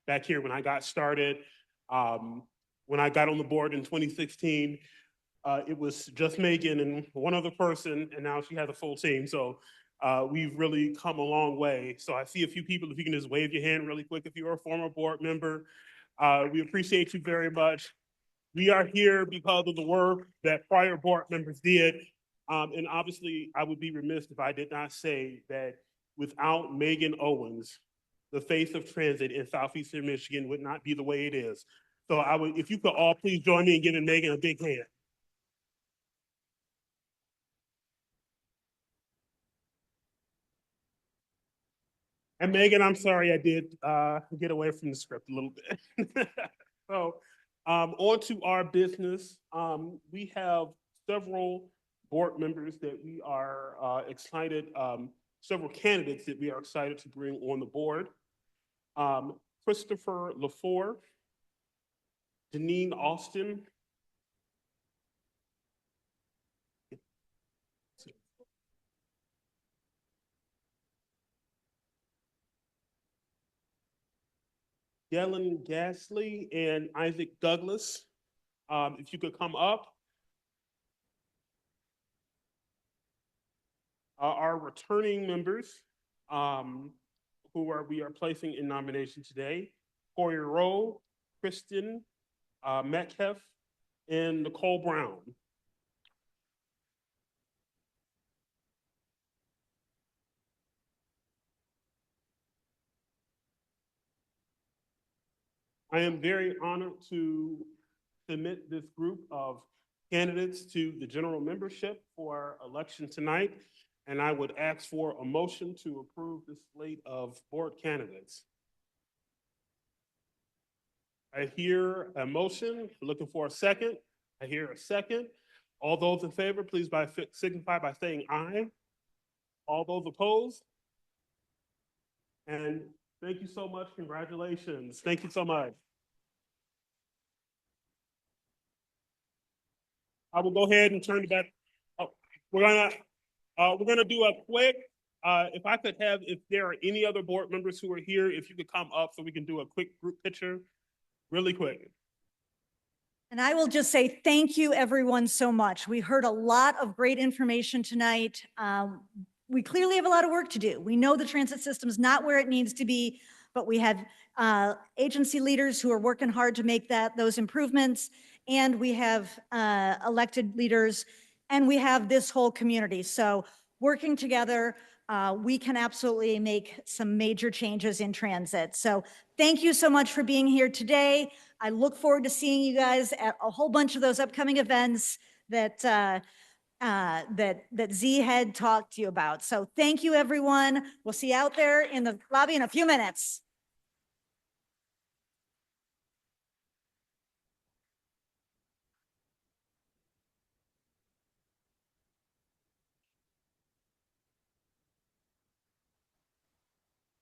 back here when I got started. When I got on the board in 2016, it was just Megan and one other person, and now she has a full team. So we've really come a long way. So I see a few people, if you can just wave your hand really quick if you're a former board member. We appreciate you very much. We are here because of the work that prior board members did. And obviously, I would be remiss if I did not say that without Megan Owens, the face of transit in Southeastern Michigan would not be the way it is. So I would, if you could all please join me in giving Megan a big hand. And Megan, I'm sorry I did get away from the script a little bit. So on to our business. We have several board members that we are excited, several candidates that we are excited to bring on the board. Christopher LaFour, Janine Austin. Yellen Gasly and Isaac Douglas. If you could come up. Our returning members we are placing in nomination today, Corey Rowe, Kristen Metcalf, and Nicole Brown. I am very honored to submit this group of candidates to the general membership for election tonight, and I would ask for a motion to approve this slate of board candidates. I hear a motion, looking for a second. I hear a second. All those in favor, please signify by saying aye. All those opposed? And thank you so much. Congratulations. Thank you so much. I will go ahead and turn it back. Oh, we're gonna do a quick. If I could have, if there are any other board members who are here, if you could come up so we can do a quick group picture, really quick. And I will just say thank you, everyone, so much. We heard a lot of great information tonight. We clearly have a lot of work to do. We know the transit system is not where it needs to be, but we have agency leaders who are working hard to make those improvements. And we have elected leaders, and we have this whole community. So working together, we can absolutely make some major changes in transit. So thank you so much for being here today. I look forward to seeing you guys at a whole bunch of those upcoming events that Z had talked to you about. So thank you, everyone. We'll see you out there in the lobby in a few minutes.